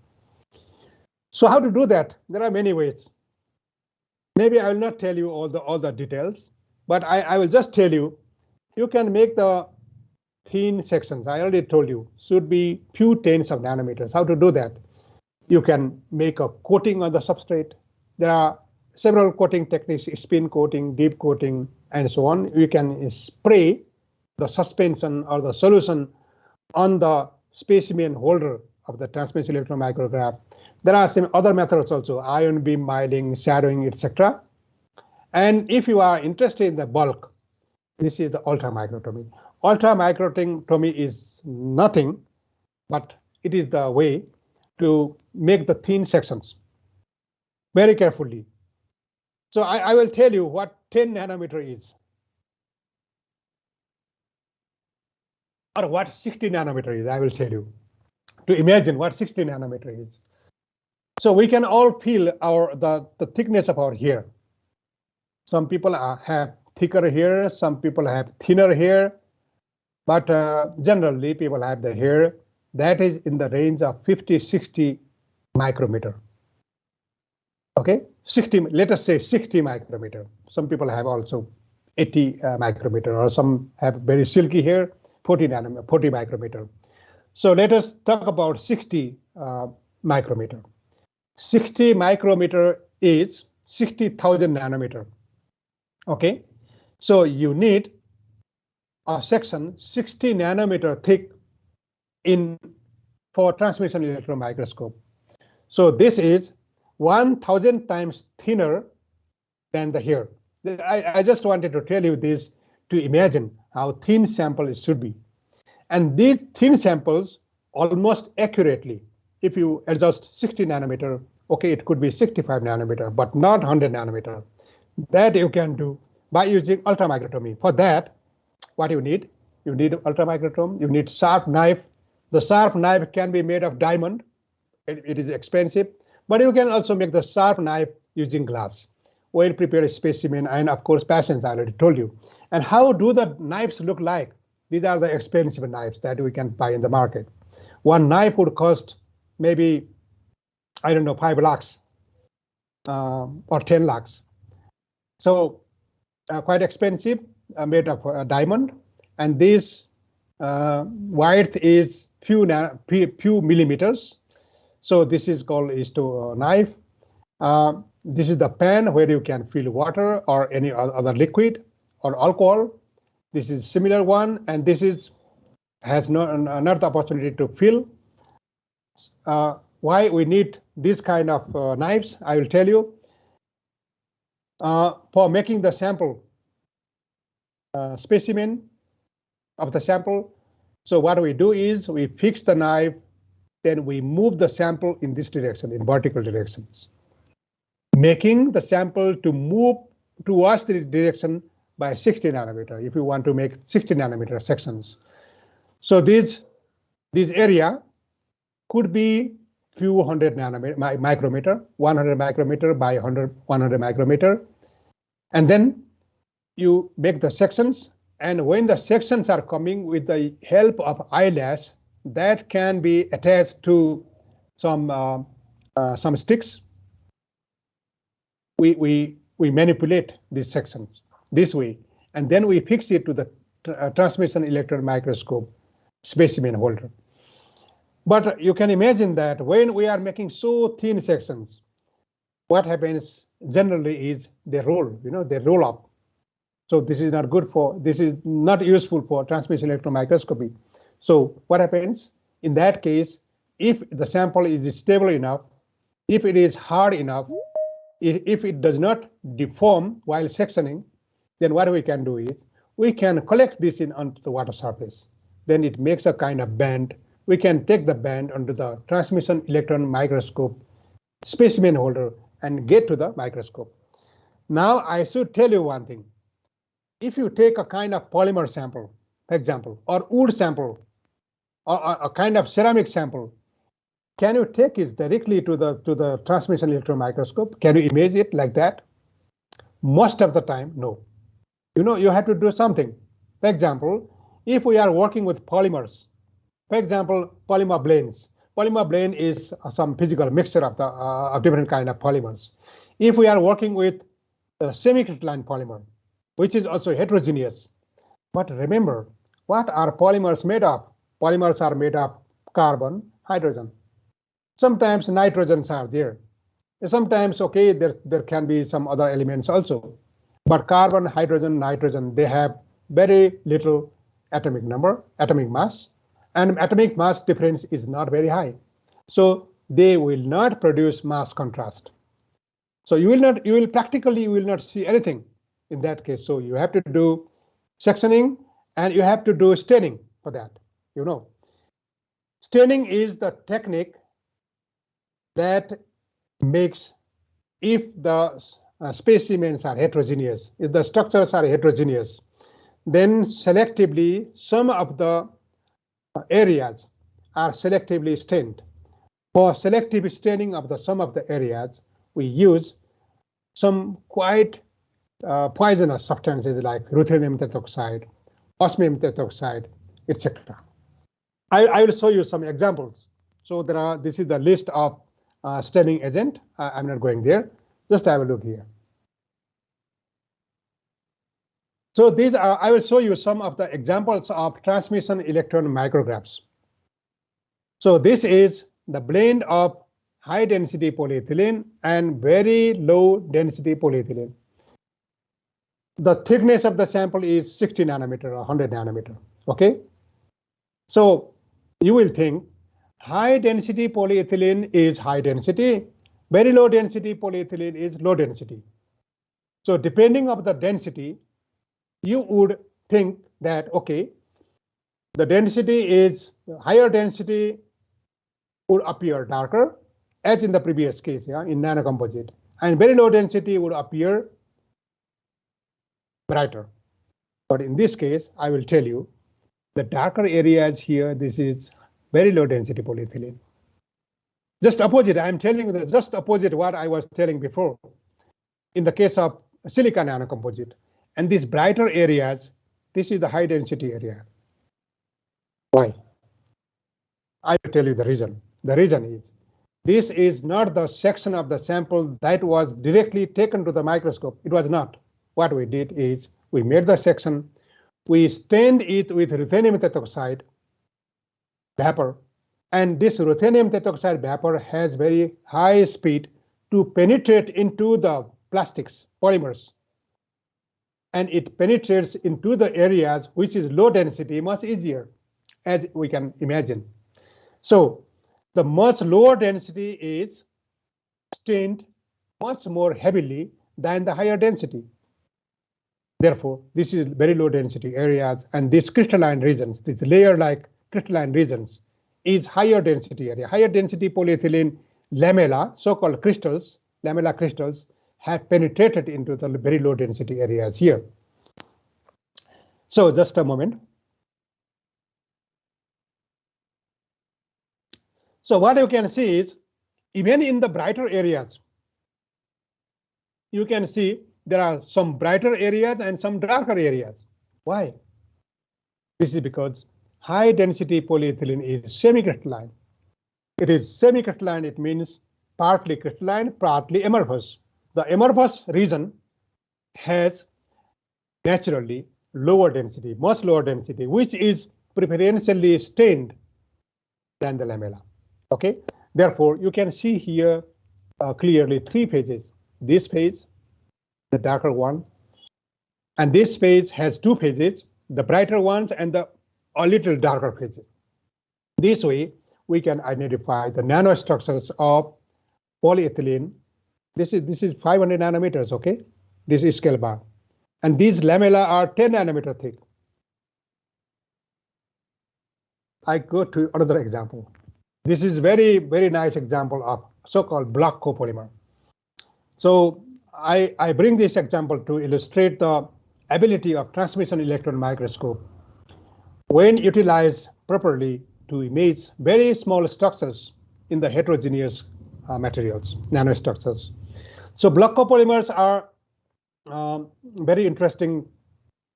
So how to do that? There are many ways. Maybe I will not tell you all the details, but I will just tell you, you can make the thin sections. I already told you, should be few tens of nanometers. How to do that? You can make a coating on the substrate. There are several coating techniques, spin coating, deep coating, and so on. You can spray the suspension or the solution on the specimen holder of the transmission electron micrograph. There are some other methods also, ion beam miling, shadowing, etc. And if you are interested in the bulk, this is the ultramicrotomy. Ultramicrotomy is nothing, but it is the way to make the thin sections very carefully. So I will tell you what 10 nanometer is, or what 60 nanometer is. I will tell you to imagine what 60 nanometer is. So we can all feel the thickness of our hair. Some people have thicker hair, some people have thinner hair, but generally people have the hair that is in the range of 50-60 micrometer. Okay, 60. Let us say 60 micrometer. Some people have also 80 micrometer, or some have very silky hair, 40 micrometer. So let us talk about 60 micrometer. 60 micrometer is 60,000 nanometer. Okay, so you need a section 60 nanometer thick for transmission electron microscope. So this is 1,000 times thinner than the hair. I just wanted to tell you this to imagine how thin sample it should be. And these thin samples almost accurately, if you adjust 60 nanometer, okay, it could be 65 nanometer, but not 100 nanometer. That you can do by using ultramicrotomy. For that, what you need ultramicrotome, you need sharp knife. The sharp knife can be made of diamond. It is expensive, but you can also make the sharp knife using glass. Well-prepared specimen, and of course, patience, I already told you. And how do the knives look like? These are the expensive knives that we can buy in the market. One knife would cost maybe, I don't know, 5 lakhs or 10 lakhs. So quite expensive, made of diamond. And this width is few millimeters. So this is called knife. This is the pan where you can fill water or any other liquid or alcohol. This is similar one, and this has not the opportunity to fill. Why we need this kind of knives, I will tell you. For making the sample specimen of the sample. So what we do is we fix the knife, then we move the sample in this direction, in vertical directions, making the sample to move towards the direction by 60 nanometer, if you want to make 60 nanometer sections. So this area could be few hundred micrometer, 100 micrometer by 100 micrometer. And then you make the sections. And when the sections are coming with the help of eyelash, that can be attached to some sticks. We manipulate these sections this way, and then we fix it to the transmission electron microscope specimen holder. But you can imagine that when we are making so thin sections, what happens generally is they roll, they roll up. So this is not good for, this is not useful for transmission electron microscopy. So what happens in that case, if the sample is stable enough, if it is hard enough, if it does not deform while sectioning, then what we can do is we can collect this in onto the water surface. Then it makes a kind of band. We can take the band onto the transmission electron microscope specimen holder and get to the microscope. Now I should tell you one thing. If you take a kind of polymer sample, for example, or wood sample, or a kind of ceramic sample, can you take it directly to the transmission electron microscope? Can you image it like that? Most of the time, no. You have to do something. For example, if we are working with polymers, for example, polymer blends. Polymer blend is some physical mixture of the different kind of polymers. If we are working with a semi-crystalline polymer, which is also heterogeneous, but remember, what are polymers made of? Polymers are made of carbon, hydrogen. Sometimes nitrogens are there. Sometimes, okay, there can be some other elements also. But carbon, hydrogen, nitrogen, they have very little atomic number, atomic mass, and atomic mass difference is not very high. So they will not produce mass contrast. So you will practically not see anything in that case. So you have to do sectioning and you have to do staining for that. Staining is the technique that makes, if the specimens are heterogeneous, if the structures are heterogeneous, then selectively some of the areas are selectively stained. For selective staining of some of the areas, we use some quite poisonous substances like ruthenium tethoxide, osmium tethoxide, etc. I will show you some examples. So this is the list of staining agent. I'm not going there. Just have a look here. So these are, I will show you some of the examples of transmission electron micrographs. So this is the blend of high density polyethylene and very low density polyethylene. The thickness of the sample is 60 nanometer or 100 nanometer. Okay. So you will think high density polyethylene is high density, very low density polyethylene is low density. So depending on the density, you would think that, okay, the density is higher density would appear darker, as in the previous case, in nanocomposite, and very low density would appear brighter. But in this case, I will tell you the darker areas here, this is very low density polyethylene. Just opposite, I am telling you that just opposite what I was telling before in the case of silicon nanocomposite. And these brighter areas, this is the high density area. Why? I will tell you the reason. The reason is this is not the section of the sample that was directly taken to the microscope. It was not. What we did is we made the section, we stained it with ruthenium tethoxide vapor, and this ruthenium tethoxide vapor has very high speed to penetrate into the plastics, polymers, and it penetrates into the areas which is low density much easier, as we can imagine. So the much lower density is stained much more heavily than the higher density. Therefore, this is very low density areas, and these crystalline regions, these layer-like crystalline regions, is higher density area. Higher density polyethylene lamella, so-called crystals, lamella crystals, have penetrated into the very low density areas here. So just a moment. So what you can see is, even in the brighter areas, you can see there are some brighter areas and some darker areas. Why? This is because high density polyethylene is semi-crystalline. It is semi-crystalline, it means partly crystalline, partly amorphous. The amorphous region has naturally lower density, much lower density, which is preferentially stained than the lamella. Okay, therefore you can see here clearly three phases. This phase, the darker one, and this phase has two phases, the brighter ones and the a little darker phases. This way we can identify the nanostructures of polyethylene. This is 500 nanometers. Okay, this is scale bar, and these lamella are 10 nanometer thick. I go to another example. This is very nice example of so-called block copolymer. So I bring this example to illustrate the ability of transmission electron microscope when utilized properly to image very small structures in the heterogeneous materials, nanostructures. So block copolymers are very interesting,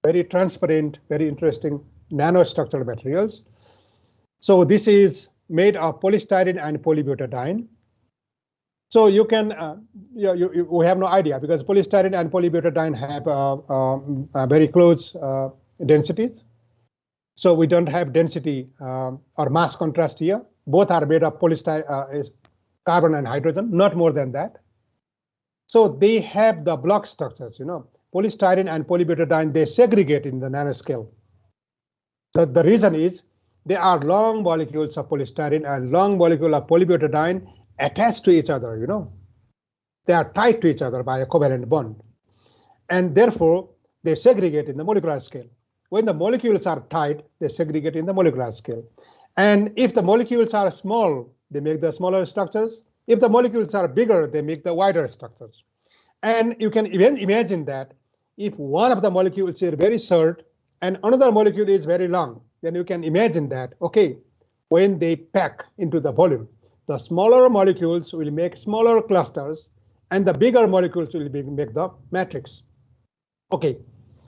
very transparent, very interesting nanostructural materials. So this is made of polystyrene and polybutadiene. So you can, we have no idea because polystyrene and polybutadiene have very close densities. So we don't have density or mass contrast here. Both are made of polystyrene, carbon and hydrogen, not more than that. So they have the block structures, polystyrene and polybutadiene, they segregate in the nanoscale. So the reason is they are long molecules of polystyrene and long molecule of polybutadiene attached to each other, They are tied to each other by a covalent bond. And therefore, they segregate in the molecular scale. When the molecules are tied, they segregate in the molecular scale. And if the molecules are small, they make the smaller structures. If the molecules are bigger, they make the wider structures. And you can even imagine that if one of the molecules is very short and another molecule is very long, then you can imagine that, okay, when they pack into the volume, the smaller molecules will make smaller clusters and the bigger molecules will make the matrix. Okay,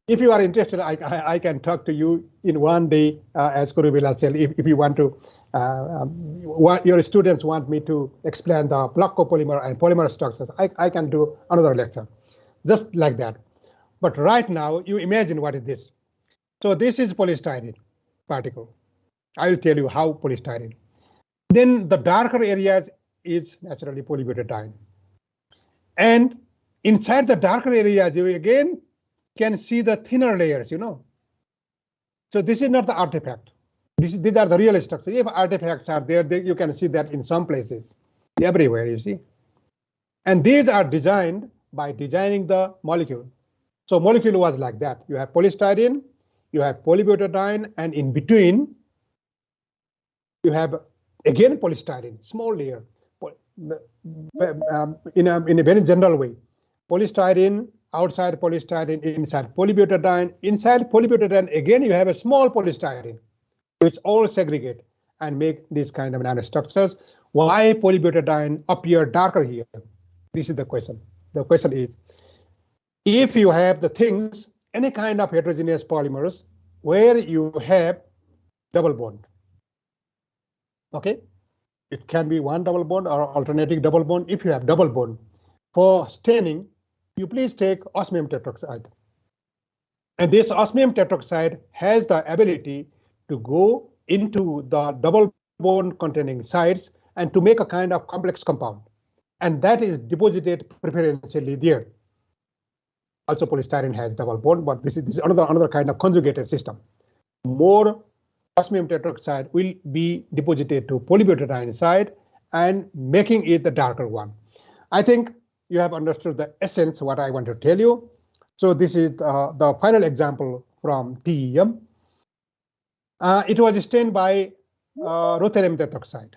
if you are interested, I can talk to you in one day as Guru Bilal said, if you want to, your students want me to explain the block copolymer and polymer structures, I can do another lecture, just like that. But right now, you imagine what is this. So this is polystyrene particle. I will tell you how polystyrene. Then the darker areas is naturally polybutadiene. And inside the darker areas, you again can see the thinner layers, So this is not the artifact. These are the real structures. If artifacts are there, you can see that in some places, everywhere, you see. And these are designed by designing the molecule. So molecule was like that. You have polystyrene, you have polybutadiene, and in between, you have again polystyrene, small layer, in a very general way. Polystyrene, outside polystyrene, inside polybutadiene. Inside polybutadiene, again, you have a small polystyrene, which all segregate and make these kind of nanostructures. Why polybutadiene appear darker here? This is the question. The question is, if you have the things, any kind of heterogeneous polymers where you have double bond, okay? It can be one double bond or alternating double bond. If you have double bond, for staining, you please take osmium tetroxide. And this osmium tetroxide has the ability to go into the double bond containing sites and to make a kind of complex compound. And that is deposited preferentially there. Also, polystyrene has double bond, but this is another kind of conjugated system. More osmium tetroxide will be deposited to polybutadiene side and making it the darker one. I think you have understood the essence what I want to tell you. So this is the final example from TEM. It was stained by ruthenium tetroxide.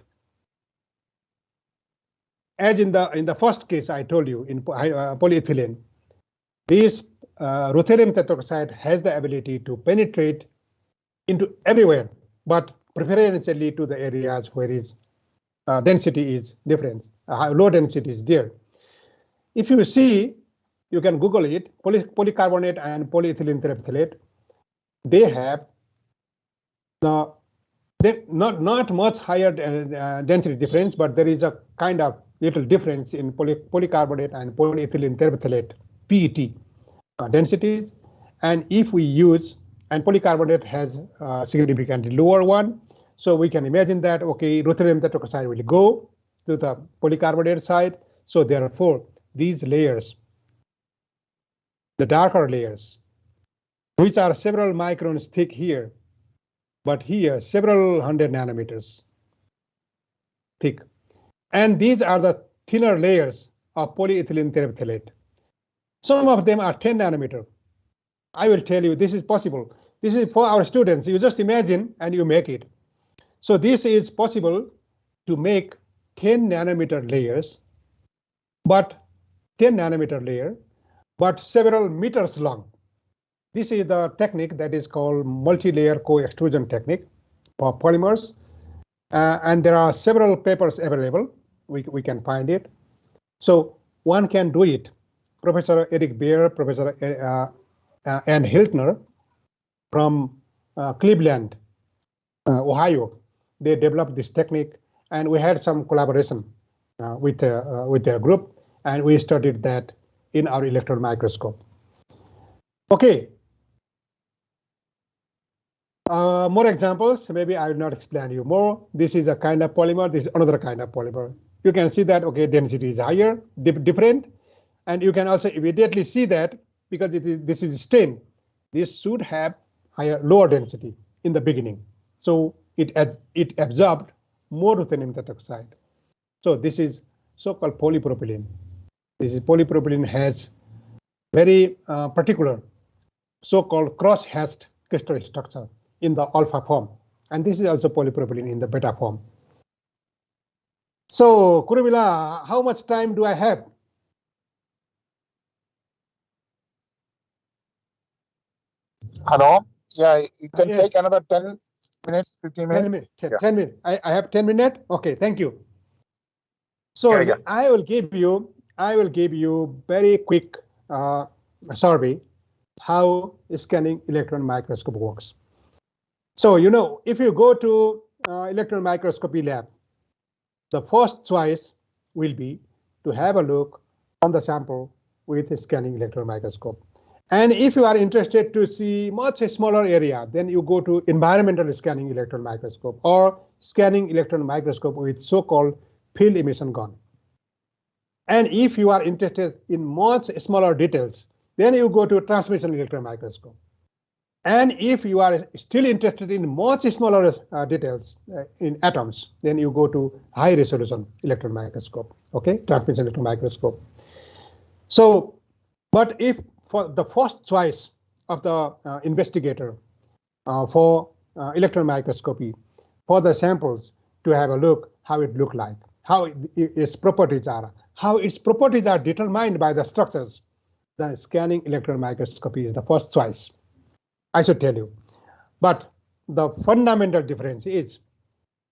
As in the first case I told you in polyethylene, this ruthenium tetroxide has the ability to penetrate into everywhere, but preferentially to the areas where is density is different, low density is there. If you see, you can Google it, polycarbonate and polyethylene terephthalate, they have not much higher density difference, but there is a kind of little difference in polycarbonate and polyethylene terephthalate, PET densities. And if we use, and polycarbonate has a significantly lower one, so we can imagine that, okay, ruthenium tetroxide will go to the polycarbonate side. So therefore, these layers, the darker layers, which are several microns thick here, but here several 100 nanometers thick. And these are the thinner layers of polyethylene terephthalate. Some of them are 10 nanometer. I will tell you this is possible. This is for our students. You just imagine and you make it. So this is possible to make 10 nanometer layers, but 10 nanometer layer, but several meters long. This is the technique that is called multi-layer co-extrusion technique for polymers. And there are several papers available. We can find it. So one can do it. Professor Eric Baer, Professor Ann Hiltner from Cleveland, Ohio, they developed this technique, and we had some collaboration with their group, and we studied that in our electron microscope. Okay. More examples, maybe I will not explain you more. This is a kind of polymer, this is another kind of polymer. You can see that, okay, density is higher, different, and you can also immediately see that because this is stain, this should have lower density in the beginning. So it absorbed more ruthenium tetroxide. So this is so-called polypropylene. This is polypropylene has very particular so-called cross-hatched crystal structure in the alpha form, and this is also polypropylene in the beta form. So Kurumila, how much time do I have? Hello. Yeah, you can take another 10 minutes, 15 minutes. 10 minutes. 10 minutes. I have 10 minutes. Okay, thank you. So yeah. I will give you very quick survey how scanning electron microscope works. So if you go to electron microscopy lab, the first choice will be to have a look on the sample with a scanning electron microscope. And if you are interested to see much smaller area, then you go to environmental scanning electron microscope or scanning electron microscope with so-called field emission gun. And if you are interested in much smaller details, then you go to transmission electron microscope. And if you are still interested in much smaller details in atoms, then you go to high resolution electron microscope, okay, transmission electron microscope. So, but if for the first choice of the investigator for electron microscopy, for the samples to have a look how it look like, how its properties are, how its properties are determined by the structures, the scanning electron microscopy is the first choice, I should tell you. But the fundamental difference is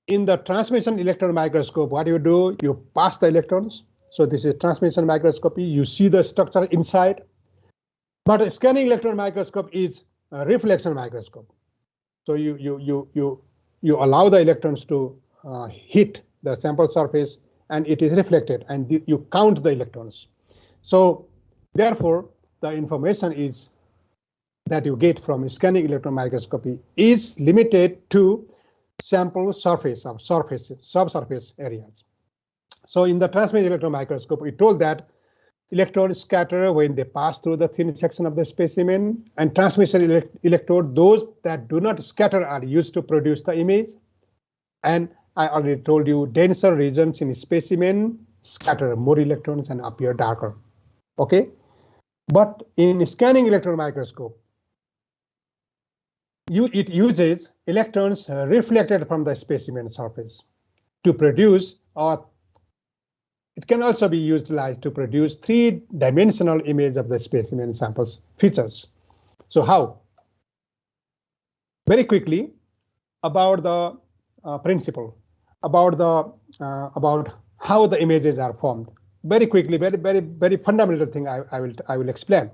in the transmission electron microscope, what you do, you pass the electrons. So this is transmission microscopy, you see the structure inside. But a scanning electron microscope is a reflection microscope. So you allow the electrons to hit the sample surface and it is reflected and you count the electrons. So therefore, the information is that you get from scanning electron microscopy is limited to sample surface of subsurface areas. So in the transmission electron microscope, we told that electrons scatter when they pass through the thin section of the specimen, and transmission electrode, those that do not scatter are used to produce the image. And I already told you denser regions in specimen scatter more electrons and appear darker. Okay, but in scanning electron microscope, it uses electrons reflected from the specimen surface to produce, or it can also be utilized to produce three-dimensional image of the specimen samples features. So how? Very quickly about the principle. about how the images are formed. Very quickly, very fundamental thing I will explain.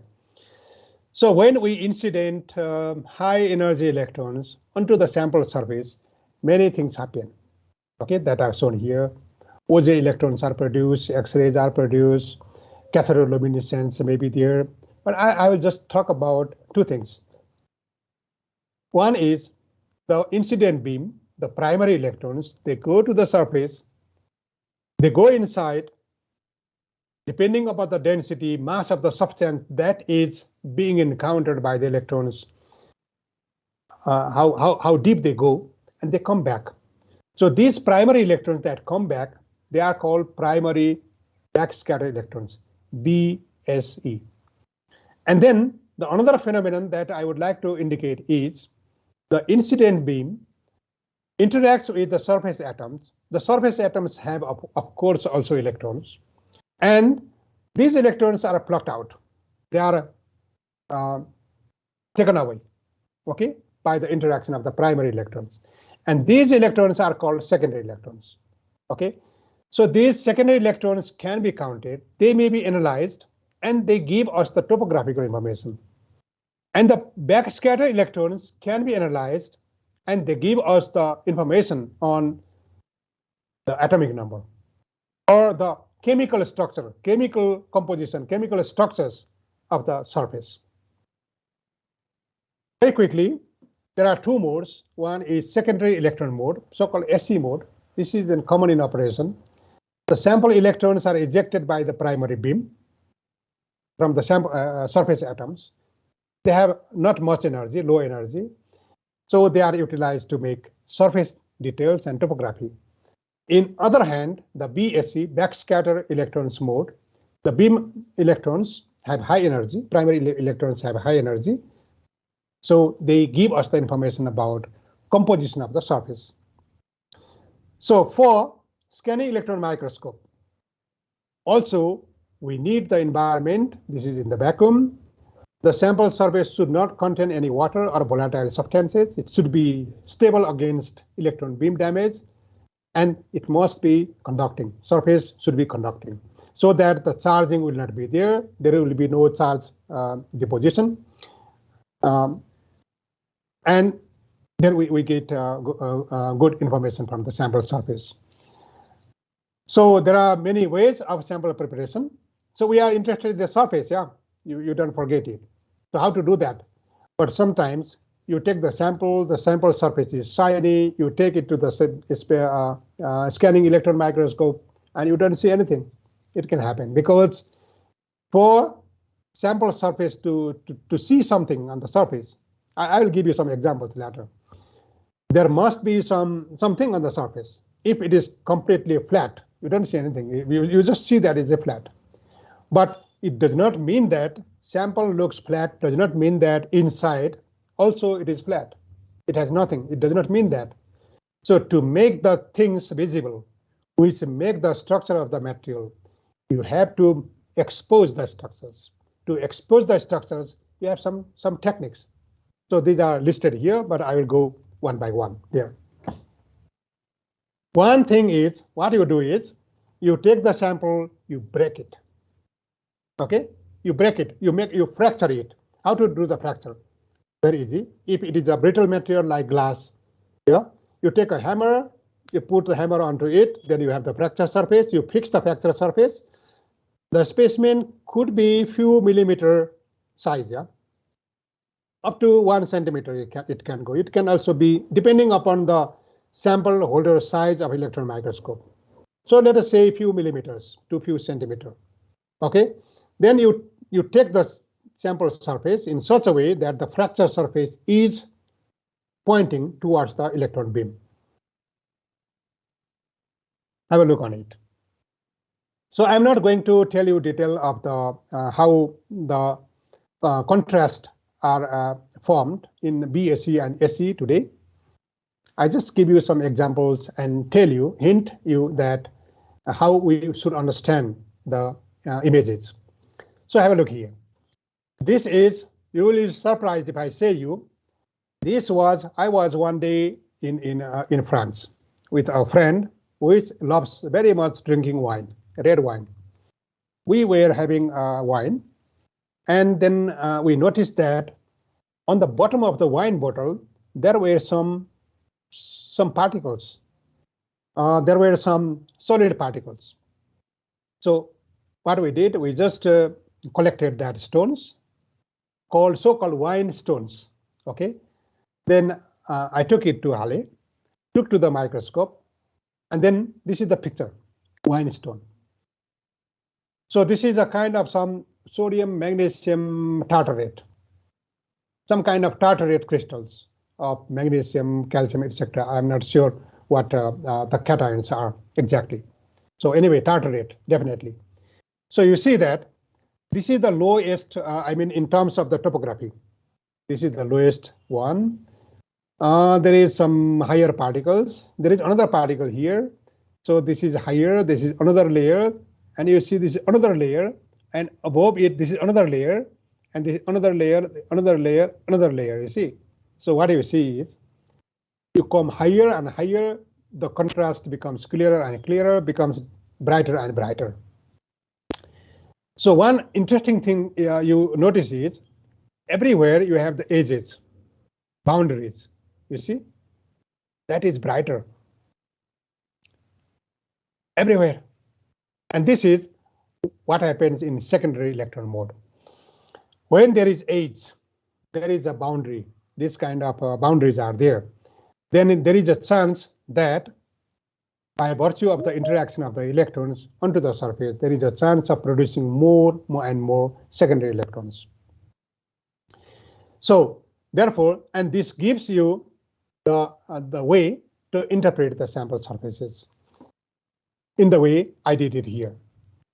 So when we incident high energy electrons onto the sample surface, many things happen. Okay, that are shown here. OJ electrons are produced, X-rays are produced, cathodoluminescence may be there. But I will just talk about two things. One is the incident beam, the primary electrons, they go to the surface, they go inside, depending upon the density, mass of the substance that is being encountered by the electrons, how deep they go, and they come back. So these primary electrons that come back, they are called primary backscatter electrons, BSE. And then another phenomenon that I would like to indicate is the incident beam interacts with the surface atoms. The surface atoms have, of course, also electrons. And these electrons are plucked out. They are taken away, okay, by the interaction of the primary electrons. And these electrons are called secondary electrons, okay? So these secondary electrons can be counted. They may be analyzed, and they give us the topographical information. And the backscatter electrons can be analyzed, and they give us the information on the atomic number or the chemical structure, chemical composition, chemical structures of the surface. Very quickly, there are two modes. One is secondary electron mode, so-called SE mode. This is common in operation. The sample electrons are ejected by the primary beam from the sample, surface atoms. They have not much energy, low energy. So they are utilized to make surface details and topography. In other hand, the BSE, backscatter electrons mode, the beam electrons have high energy, primary electrons have high energy. So they give us the information about composition of the surface. So for scanning electron microscope, also we need the environment. This is in the vacuum. The sample surface should not contain any water or volatile substances. It should be stable against electron beam damage, and it must be conducting. Surface should be conducting so that the charging will not be there. There will be no charge deposition. And then we get good information from the sample surface. So there are many ways of sample preparation. So we are interested in the surface, yeah, you don't forget it. So how to do that? But sometimes you take the sample surface is shiny, you take it to the scanning electron microscope, and you don't see anything. It can happen because for sample surface to see something on the surface, I will give you some examples later. There must be something on the surface. If it is completely flat, you don't see anything. You just see that it's a flat. But it does not mean that sample looks flat, does not mean that inside also it is flat. It has nothing. It does not mean that. So to make the things visible, which make the structure of the material, you have to expose the structures. To expose the structures, you have some techniques. So these are listed here, but I will go one by one there. One thing is, what you do is, you take the sample, you break it. Okay, you break it, you fracture it. How to do the fracture? Very easy. If it is a brittle material like glass, yeah, you take a hammer, you put the hammer onto it, then you have the fracture surface, you fix the fracture surface. The specimen could be few millimeter size, yeah. Up to 1 centimeter it can go. It can also be depending upon the sample holder size of electron microscope. So let us say a few millimeters to few centimeter. Okay, then you take the sample surface in such a way that the fracture surface is pointing towards the electron beam. Have a look on it. So I'm not going to tell you detail of the how the contrast are formed in BSE and SE today. I just give you some examples and hint you that how we should understand the images. So have a look here. This is, you will be surprised if I say you, I was one day in France with a friend. which loves very much drinking wine, red wine. We were having wine, and then we noticed that on the bottom of the wine bottle, there were some particles. There were some solid particles. So what we did, we just collected that stones, so-called wine stones. Okay, then I took it to Hale, took to the microscope, and then this is the picture, wine stone. So this is a kind of some sodium, magnesium tartarate, some kind of tartarate crystals of magnesium, calcium, etc. I'm not sure what the cations are exactly. So anyway, tartarate, definitely. So you see that this is the lowest, I mean, in terms of the topography. This is the lowest one. There is some higher particles. There is another particle here. So this is higher, this is another layer. And you see this is another layer. And above it, this is another layer. And this is another layer, another layer, another layer, you see. So what you see is, you come higher and higher, the contrast becomes clearer and clearer, becomes brighter and brighter. So one interesting thing you notice is, everywhere you have the edges, boundaries, you see, that is brighter everywhere. And this is what happens in secondary electron mode. When there is edge, there is a boundary, this kind of boundaries are there, then there is a chance that by virtue of the interaction of the electrons onto the surface, there is a chance of producing more and more secondary electrons. So therefore, and this gives you the way to interpret the sample surfaces in the way I did it here.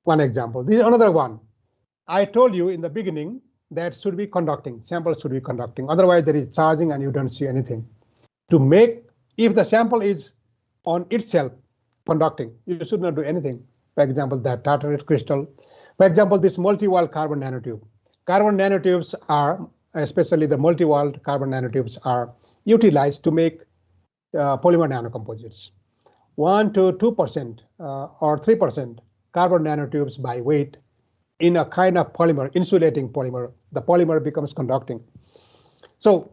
One example, this is another one. I told you in the beginning that should be conducting, sample should be conducting, otherwise there is charging and you don't see anything. To make, if the sample is on itself conducting, you should not do anything. For example, that tartarate crystal. For example, this multi-wall carbon nanotube. Carbon nanotubes are, especially the multi-wall carbon nanotubes, are utilized to make polymer nanocomposites. 1 to 2% or 3% carbon nanotubes by weight in a kind of polymer, insulating polymer, the polymer becomes conducting. So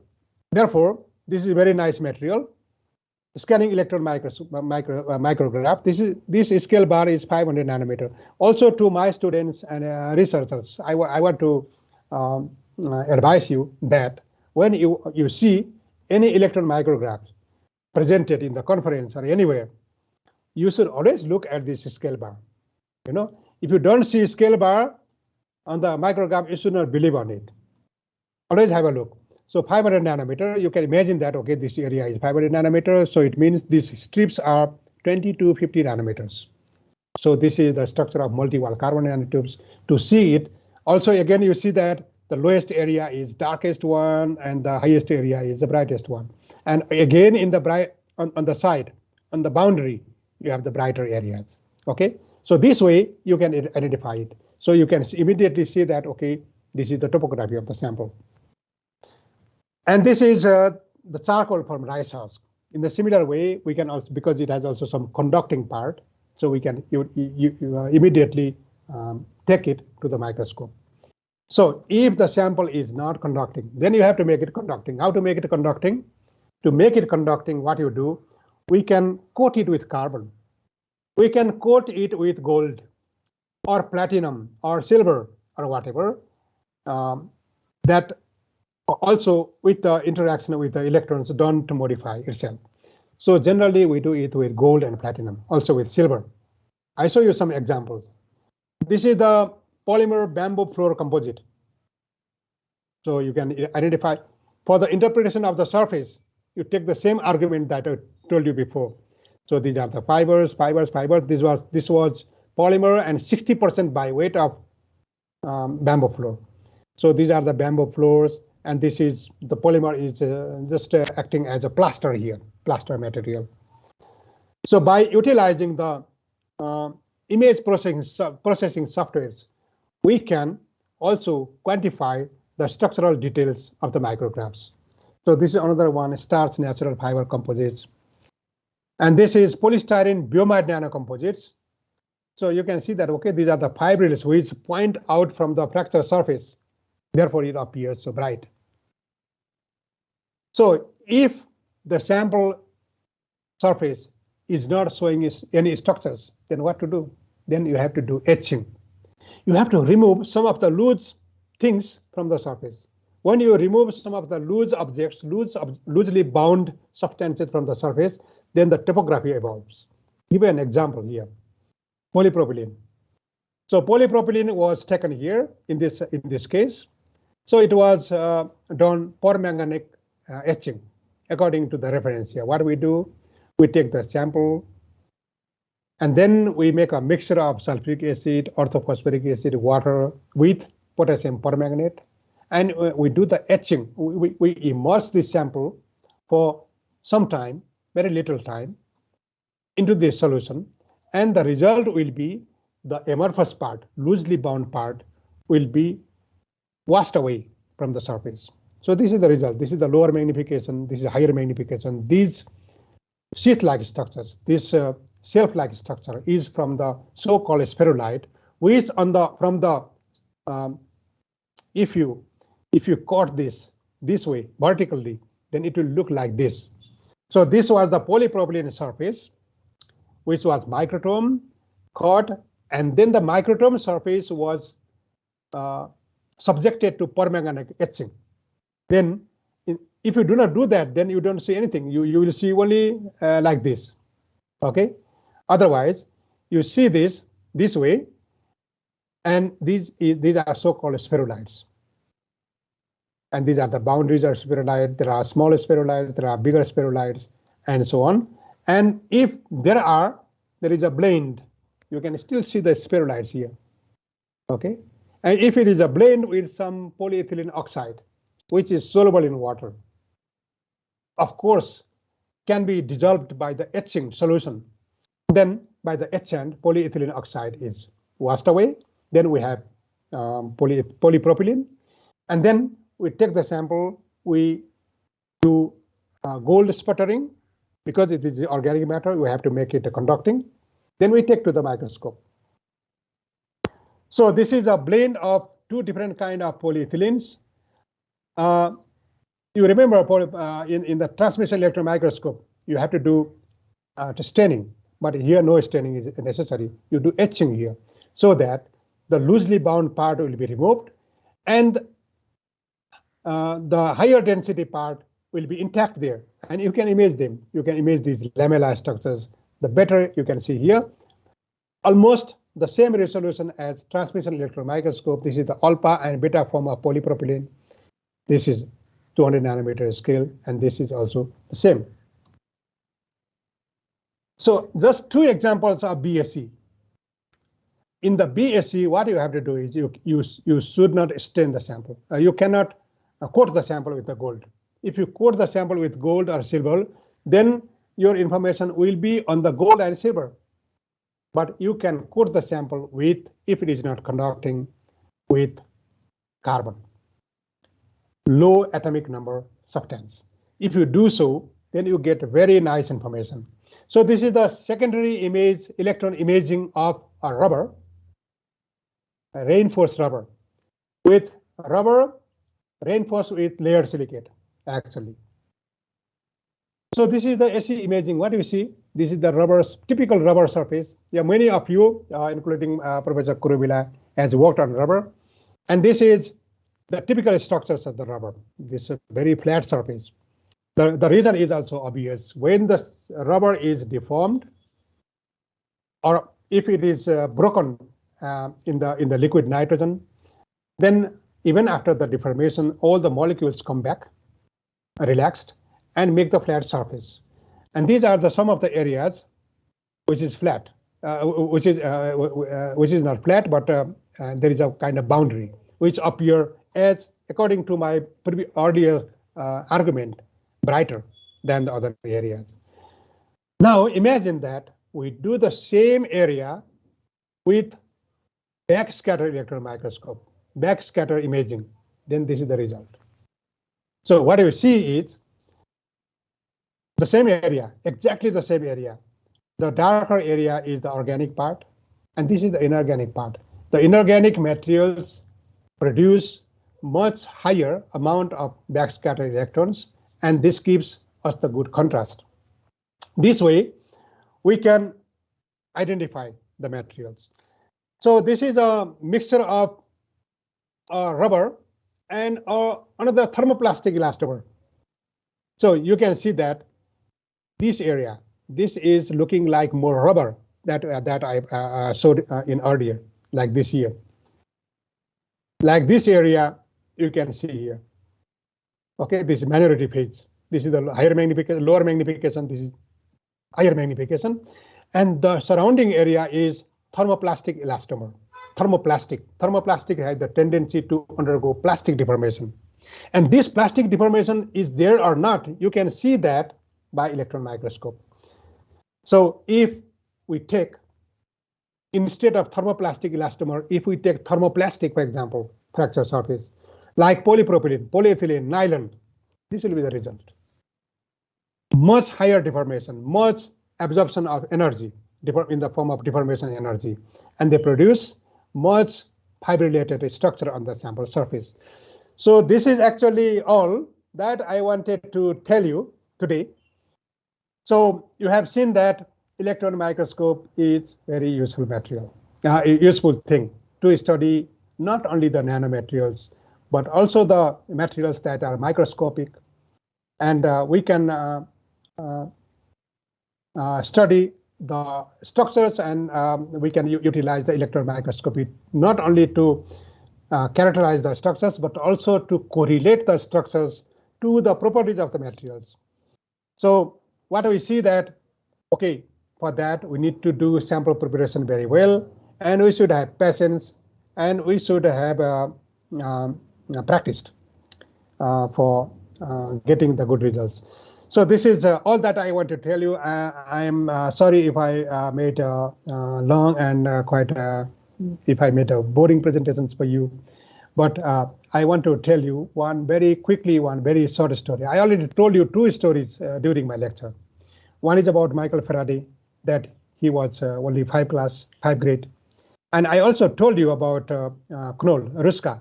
therefore, this is a very nice material. Scanning electron micrograph. This scale bar is 500 nanometer. Also to my students and researchers, I want to advise you that when you see any electron micrograph presented in the conference or anywhere, you should always look at this scale bar. You know, if you don't see scale bar on the micrograph, you should not believe on it. Always have a look. So 500 nanometer, you can imagine that, okay, this area is 500 nanometers. So it means these strips are 20 to 50 nanometers. So this is the structure of multi-wall carbon nanotubes. To see it, also again, you see that the lowest area is darkest one and the highest area is the brightest one. And again, in the on the side, on the boundary, you have the brighter areas. Okay, so this way you can identify it. So you can immediately see that, okay, this is the topography of the sample. And this is the charcoal from rice husk. In the similar way, we can also, because it has also some conducting part, so we can immediately take it to the microscope. So if the sample is not conducting, then you have to make it conducting. How to make it conducting? To make it conducting, what you do, we can coat it with carbon. We can coat it with gold or platinum or silver or whatever. That also with the interaction with the electrons don't modify itself. So generally we do it with gold and platinum, also with silver. I show you some examples. This is the polymer bamboo floor composite. So you can identify, for the interpretation of the surface, you take the same argument that I told you before. So these are the fibers. This was polymer and 60% by weight of bamboo floor. So these are the bamboo floors, and this is the polymer is just acting as a plaster here, plaster material. So by utilizing the image processing softwares, we can also quantify the structural details of the micrographs. So this is another one, starch natural fiber composites. And this is polystyrene biomide nanocomposites. So you can see that, okay, these are the fibrils which point out from the fracture surface. Therefore, it appears so bright. So if the sample surface is not showing any structures, then what to do? Then you have to do etching. You have to remove some of the loose things from the surface. When you remove some of the loose objects, loosely bound substances from the surface, then the topography evolves. Give an example here. Polypropylene. So polypropylene was taken here in this case. So it was done permanganate etching according to the reference here. What we do, we take the sample and then we make a mixture of sulfuric acid, orthophosphoric acid, water with potassium permanganate, and we do the etching. We immerse this sample for some time, very little time, into this solution, and the result will be the amorphous part, loosely bound part, will be washed away from the surface. So this is the result. This is the lower magnification. This is higher magnification. These sheet-like structures, this shelf-like structure is from the so-called spherulite, which if you cut this way vertically, then it will look like this. So this was the polypropylene surface, which was microtome, cut, and then the microtome surface was subjected to permanganate etching. Then if you do not do that, then you don't see anything. You will see only like this. Okay. Otherwise, you see this way, and these are so-called spherulites. And these are the boundaries of spherulite. There are smaller spherulites, there are bigger spherulites, and so on. And if there is a blend, you can still see the spherulites here. Okay. And if it is a blend with some polyethylene oxide, which is soluble in water, of course, can be dissolved by the etching solution. Then by the etchant, polyethylene oxide is washed away. Then we have polypropylene. And then we take the sample, we do gold sputtering. Because it is organic matter, we have to make it conducting. Then we take to the microscope. So this is a blend of two different kind of polyethylenes. You remember in the transmission electron microscope, you have to do staining, but here no staining is necessary. You do etching here so that the loosely bound part will be removed and the higher density part will be intact there, and you can image them. You can image these lamellar structures. The better you can see here, almost the same resolution as transmission electron microscope. This is the alpha and beta form of polypropylene. This is 200 nanometer scale, and this is also the same. So just two examples of BSE. In the BSE, what you have to do is you should not stain the sample. You cannot coat the sample with the gold. If you coat the sample with gold or silver, then your information will be on the gold and silver. But you can coat the sample with, if it is not conducting, with carbon, low atomic number substance. If you do so, then you get very nice information. So this is the secondary image, electron imaging of a rubber, a reinforced rubber, with rubber reinforced with layered silicate, actually. So this is the SE imaging. What do you see? This is the typical rubber surface. Yeah, many of you, including Professor Kurubila, has worked on rubber. And this is the typical structures of the rubber. This is a very flat surface. The reason is also obvious. When the rubber is deformed, or if it is broken in the liquid nitrogen, then even after the deformation, all the molecules come back, relaxed, and make the flat surface. And these are some of the areas which is flat, which is not flat, but there is a kind of boundary which appear as, according to my earlier argument, brighter than the other areas. Now imagine that we do the same area with backscatter electron microscope, backscatter imaging. Then this is the result. So what you see is The same area, exactly the same area. The darker area is the organic part, and this is the inorganic part. The inorganic materials produce much higher amount of backscattered electrons, and this gives us the good contrast. This way, we can identify the materials. So this is a mixture of rubber and another thermoplastic elastomer. So you can see that this area, this is looking like more rubber that I showed in earlier, like this here. Like this area, you can see here. Okay, this is minority phase. This is the higher magnification, lower magnification. This is higher magnification, and the surrounding area is thermoplastic elastomer. Thermoplastic has the tendency to undergo plastic deformation, and this plastic deformation is there or not, you can see that by electron microscope. So if we take, instead of thermoplastic elastomer, if we take thermoplastic, for example, fracture surface, like polypropylene, polyethylene, nylon, this will be the result. Much higher deformation, much absorption of energy in the form of deformation energy, and they produce much fibrillated structure on the sample surface. So this is actually all that I wanted to tell you today. So you have seen that electron microscope is very useful material, useful thing to study not only the nanomaterials, but also the materials that are microscopic, and we can study the structures, and we can utilize the electron microscopy not only to characterize the structures, but also to correlate the structures to the properties of the materials. So what we see that, okay, for that we need to do sample preparation very well, and we should have patience, and we should have practiced for getting the good results. So this is all that I want to tell you. I'm sorry if I made long and quite if I made boring presentations for you, but I want to tell you one very short story. I already told you two stories during my lecture. One is about Michael Faraday, that he was only 5th grade. And I also told you about Knoll, Ruska,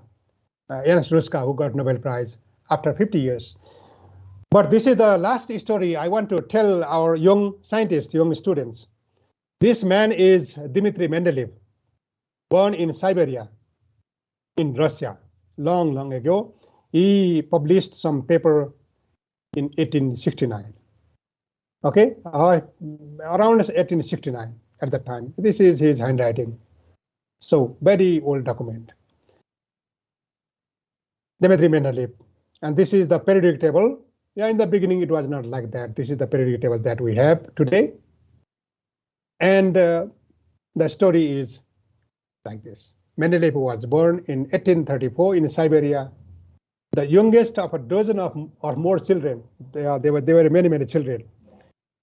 Ernst Ruska, who got Nobel Prize after 50 years. But this is the last story I want to tell our young scientists, young students. This man is Dmitry Mendeleev, born in Siberia, in Russia, long ago. He published some paper in 1869. Okay, around 1869 at that time. This is his handwriting. So very old document. Dmitry Mendeleev, and this is the periodic table. Yeah, in the beginning it was not like that. This is the periodic table that we have today. And the story is like this. Mendeleev was born in 1834 in Siberia, the youngest of a dozen or more children. There were many children.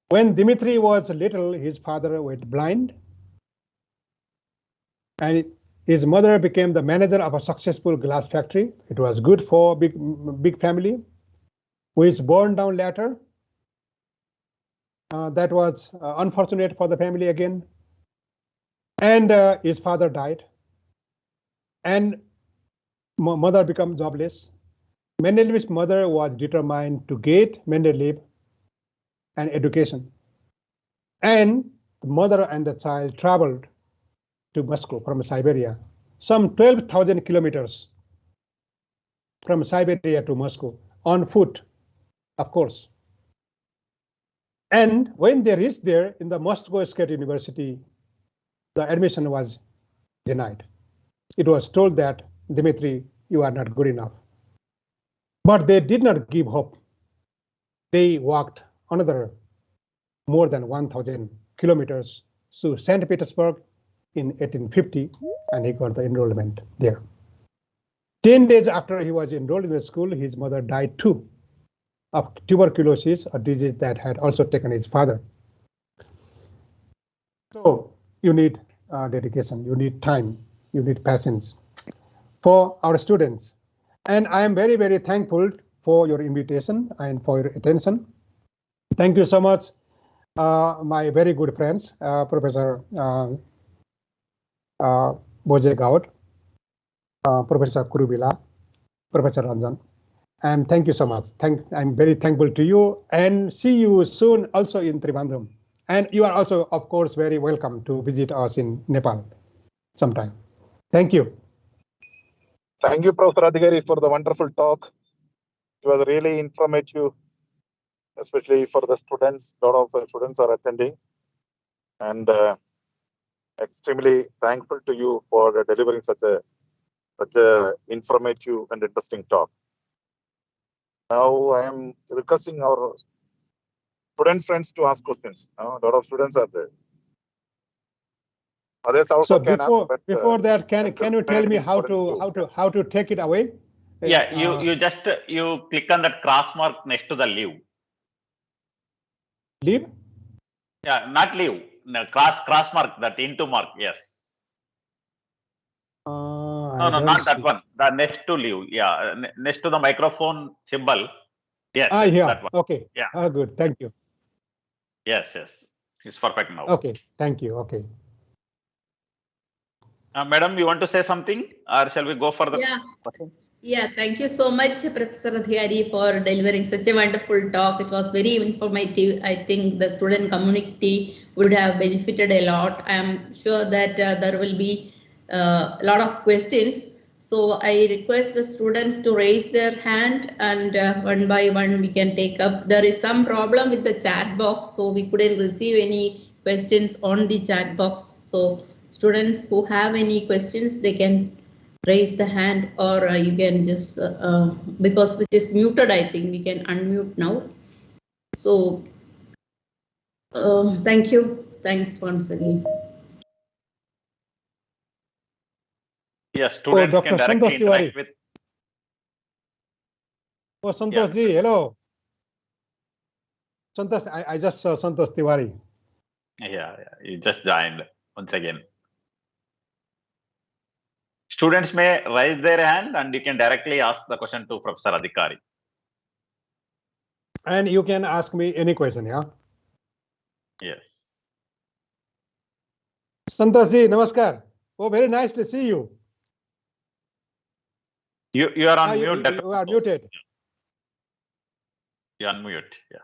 When Dmitry was little, his father went blind, and his mother became the manager of a successful glass factory. It was good for big family, which burned down later. That was unfortunate for the family again. And his father died, and mother became jobless. Mendeleev's mother was determined to get Mendeleev an education, and the mother and the child traveled to Moscow from Siberia, some 12,000 kilometers from Siberia to Moscow on foot, of course. And when they reached there in the Moscow State University, the admission was denied. It was told that, Dmitry, you are not good enough. But they did not give hope. They walked another more than 1,000 kilometers to St. Petersburg in 1850, and he got the enrollment there. 10 days after he was enrolled in the school, his mother died too of tuberculosis, a disease that had also taken his father. So you need dedication, you need time, you need patience for our students. And I am very thankful for your invitation and for your attention. Thank you so much, my very good friends, Professor Bhoje Gaud, Professor Kurubila, Professor Ranjan, and thank you so much. I'm very thankful to you, and see you soon also in Trivandrum. And you are also, of course, very welcome to visit us in Nepal sometime. Thank you. Thank you, Professor Adhikari, for the wonderful talk. It was really informative, especially for the students. A lot of students are attending, and extremely thankful to you for delivering such a informative and interesting talk. Now I am requesting our friends to ask questions. A lot of students are there. Others also So can ask. But, before that, can you tell me how to take it away? Yeah, you just you click on that cross mark next to the leave. Leave? Yeah, not leave. No, cross mark, that into mark. Yes. No, not that one. The next to leave. Yeah, next to the microphone symbol. Yes. Yeah. That one. Okay. Yeah. Good. Thank you. Yes. It's perfect now. Okay. Thank you. Okay. Madam, you want to say something, or shall we go for the questions? Yeah, thank you so much, Professor Adhikari, for delivering such a wonderful talk. It was very informative. I think the student community would have benefited a lot. I am sure that there will be a lot of questions. So I request the students to raise their hand, and one by one we can take up. There is some problem with the chat box, so we couldn't receive any questions on the chat box. So students who have any questions, they can raise the hand, or you can just, because it is muted, I think we can unmute now. So thank you. Thanks once again. Yes, students can directly interact with. Oh, Santosh ji, hello. Santosh, I just saw Santosh Tiwari. Yeah, you just joined once again. Students may raise their hand and you can directly ask the question to Professor Adhikari. And you can ask me any question, yeah? Yes. Santosh ji, namaskar. Oh, very nice to see you. You are on mute. You are muted. You are mute, yeah.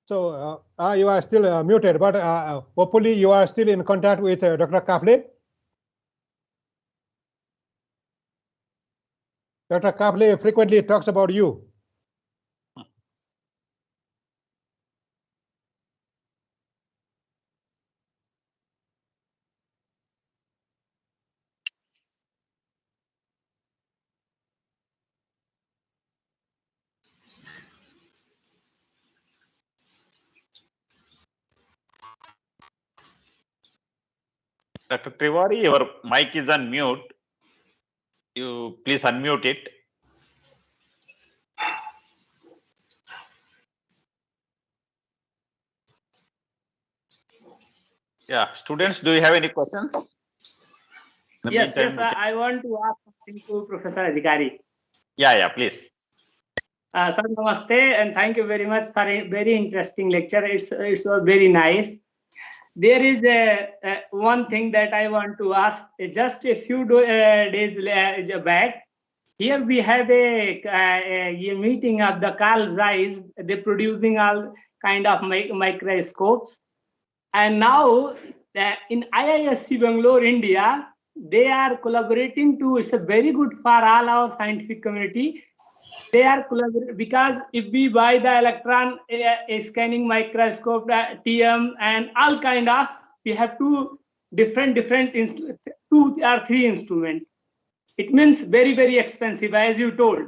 So you are still muted, but hopefully you are still in contact with Dr. Kaple. Dr. Kaple frequently talks about you. Dr. Tiwari, your mic is on mute. You please unmute it. Yeah, students, do you have any questions? Yes, I want to ask something to Professor Adhikari. Yeah, please. Sir, namaste, and thank you very much for a very interesting lecture. It's very nice. There is one thing that I want to ask. Just a few days back, here we have a meeting of the Carl Zeiss. They're producing all kind of microscopes, and now in IISc Bangalore, India, they are collaborating to. It's a very good for all our scientific community. They are collaborating because if we buy the electron scanning microscope, TM, and all kind of, we have two different 2 or 3 instruments. It means very, very expensive, as you told.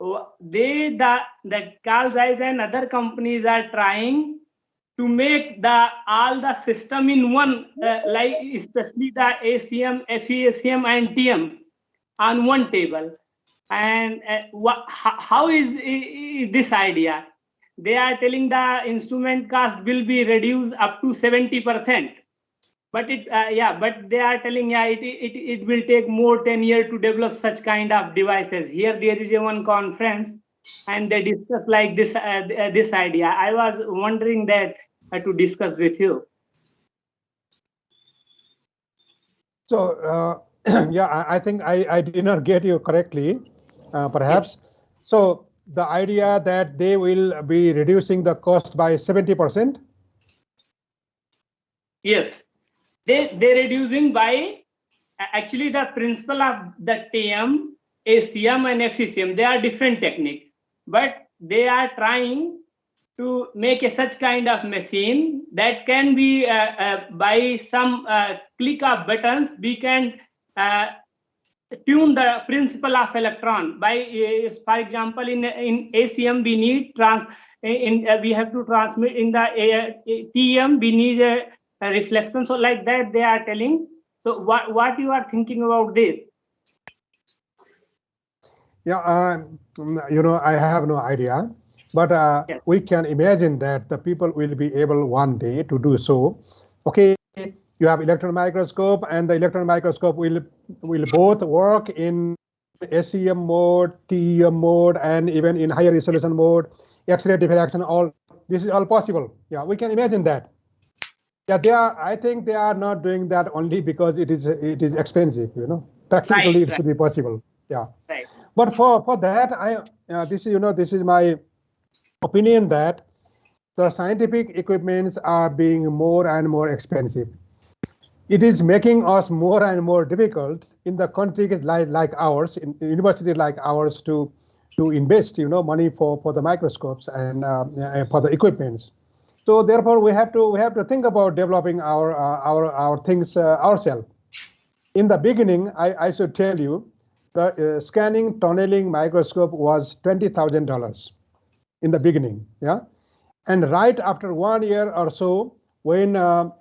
So that Carl Zeiss and other companies are trying to make all the system in one, like especially the ACM, FEACM, and TM on one table. And how is this idea? They are telling the instrument cost will be reduced up to 70%. But but they are telling it will take more 10 years to develop such kind of devices. Here there is a one conference and they discuss like this this idea. I was wondering that to discuss with you. So yeah, I think I did not get you correctly, perhaps. Yes. So the idea that they will be reducing the cost by 70%. Yes. They're reducing by, actually the principle of the TM, ACM and FECM, they are different technique, but they are trying to make a such kind of machine that can be by some click of buttons, we can tune the principle of electron. By for example, in ACM we need we have to transmit. In the TM we need a reflection. So like that they are telling. So what you are thinking about this? Yeah, you know, I have no idea, but yes, we can imagine that the people will be able one day to do so. Okay, you have electron microscope, and the electron microscope will both work in SEM mode, TEM mode, and even in higher resolution mode, X-ray diffraction. All this is all possible. Yeah, we can imagine that. Yeah, they are. I think they are not doing that only because it is expensive. You know, practically it should be possible. Yeah. Right. But for that, this is my opinion that the scientific equipments are being more and more expensive. It is making us more and more difficult in the country like ours, in university like ours, to invest, you know, money for the microscopes and for the equipments. So therefore, we have to think about developing our things ourselves. In the beginning, I should tell you, the scanning tunneling microscope was $20,000 in the beginning. Yeah, and right after 1 year or so, when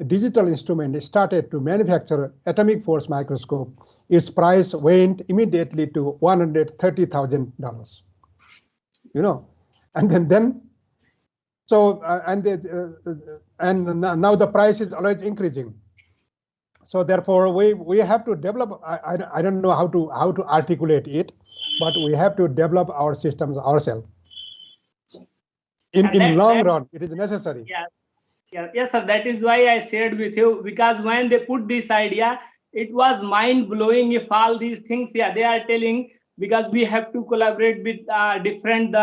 digital instrument started to manufacture atomic force microscope, its price went immediately to $130,000. You know, and then so and now the price is always increasing. So therefore, we have to develop. I don't know how to articulate it, but we have to develop our systems ourselves. In long run, it is necessary. Yeah, yes, sir. That is why I shared with you, because when they put this idea, it was mind blowing. If all these things, yeah, they are telling, because we have to collaborate with different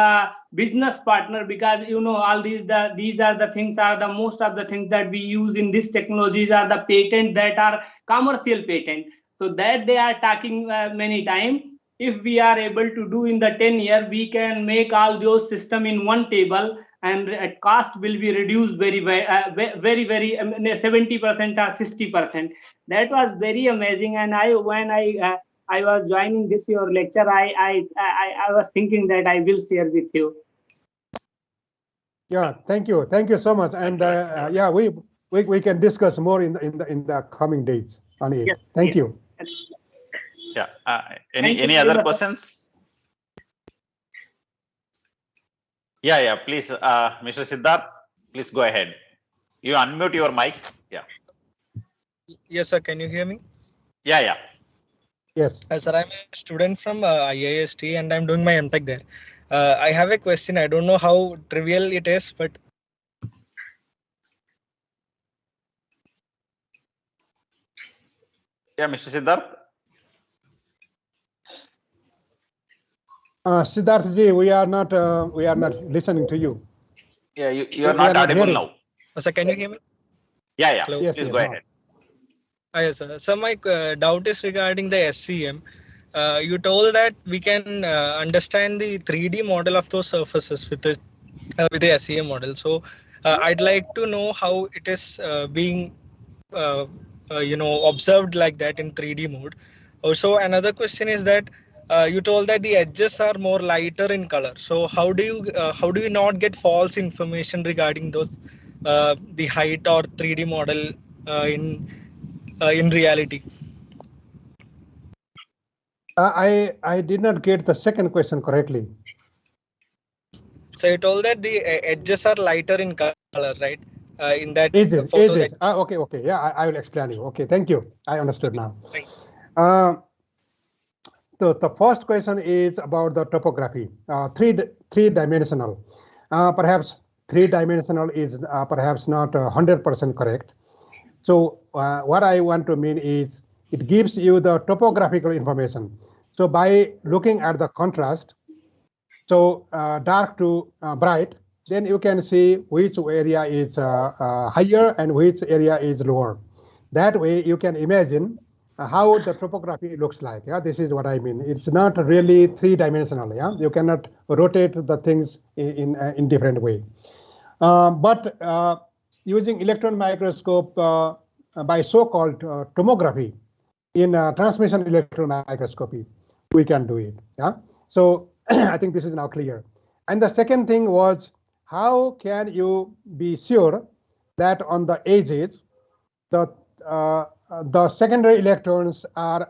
business partner, because you know all these are the things, are the most of the things that we use in these technologies are the patent that are commercial patent. So that they are talking many times. If we are able to do in the 10 year, we can make all those system in one table, and at cost will be reduced very 70% or 60%. That was very amazing. And when I was joining this your lecture, I was thinking that I will share with you. Yeah, thank you so much. And yeah, we can discuss more in the coming days on it. Yes, thank you. Yeah. Any other questions? Yeah. Please, Mr. Siddharth, please go ahead. You unmute your mic. Yeah. Yes, sir. Can you hear me? Yeah. Yes. Sir, I'm a student from IIST and I'm doing my MTech there. I have a question. I don't know how trivial it is, but yeah, Mr. Siddharth. Siddharth ji, we are not listening to you. Yeah, you are not audible now. Sir, can you hear me? Yeah. Hello? Yes, please go ahead. Yes, sir. So my doubt is regarding the SCM. You told that we can understand the 3D model of those surfaces with the SCM model. So I'd like to know how it is being observed like that in 3D mode. Also, another question is that you told that the edges are more lighter in color. So how do you not get false information regarding those the height or 3D model in reality? I did not get the second question correctly. So you told that the edges are lighter in color, right? in that Ages. photo. Okay. Yeah, I will explain you. Okay, thank you. I understood now. Thanks. The first question is about the topography, three-dimensional. Perhaps three-dimensional is perhaps not 100% correct. So what I want to mean is it gives you the topographical information. So by looking at the contrast, so dark to bright, then you can see which area is higher and which area is lower. That way you can imagine how the topography looks like. Yeah, this is what I mean. It's not really three-dimensional. Yeah, you cannot rotate the things in different way. But using electron microscope by so-called tomography in transmission electron microscopy, we can do it. Yeah. So I think this is now clear. And the second thing was, how can you be sure that on the edges the secondary electrons are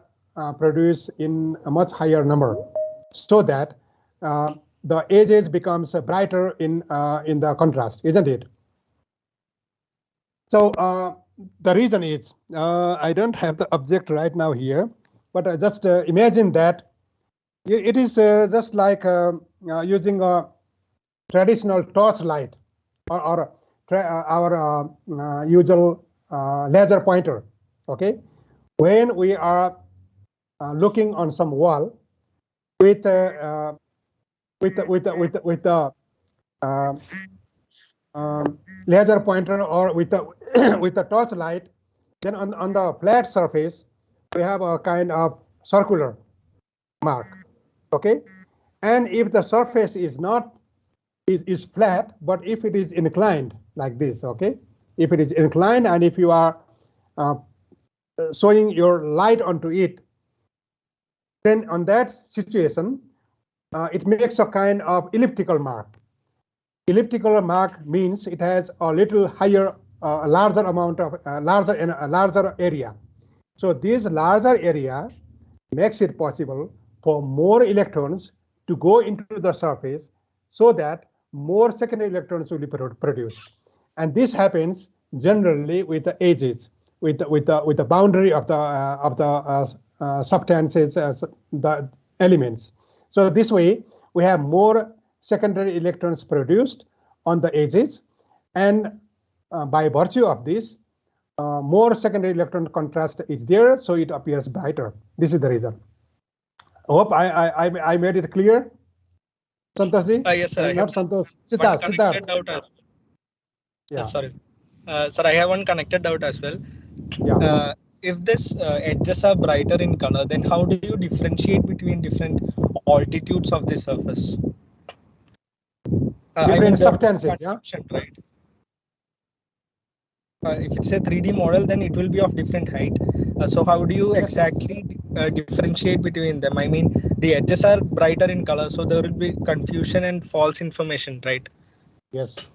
produced in a much higher number, so that the edges becomes brighter in the contrast, isn't it? So the reason is, I don't have the object right now here, but I just imagine that it is just like using a traditional torch light or our usual laser pointer. Okay, when we are looking on some wall with the laser pointer or with the with the torch light, then on the flat surface we have a kind of circular mark. Okay, and if the surface is not is flat, but if it is inclined like this, okay, if it is inclined and if you are showing your light onto it, then on that situation it makes a kind of elliptical mark. Elliptical mark means it has a little higher, larger amount of larger area. So this larger area makes it possible for more electrons to go into the surface, so that more secondary electrons will be produced. And this happens generally with the edges, with the boundary of the substances, the elements. So this way we have more secondary electrons produced on the edges, and by virtue of this, more secondary electron contrast is there, so it appears brighter. This is the reason. I hope I made it clear. Santoshji? Yes, sir. Not Santosh. Siddharth. Yeah. Sorry. Sir, I have one connected doubt as well. Yeah. If this edges are brighter in color, then how do you differentiate between different altitudes of the surface? Different substances, yeah? Right? If it's a 3D model, then it will be of different height. So how do you exactly differentiate between them? I mean, the edges are brighter in color, so there will be confusion and false information, right? Yes.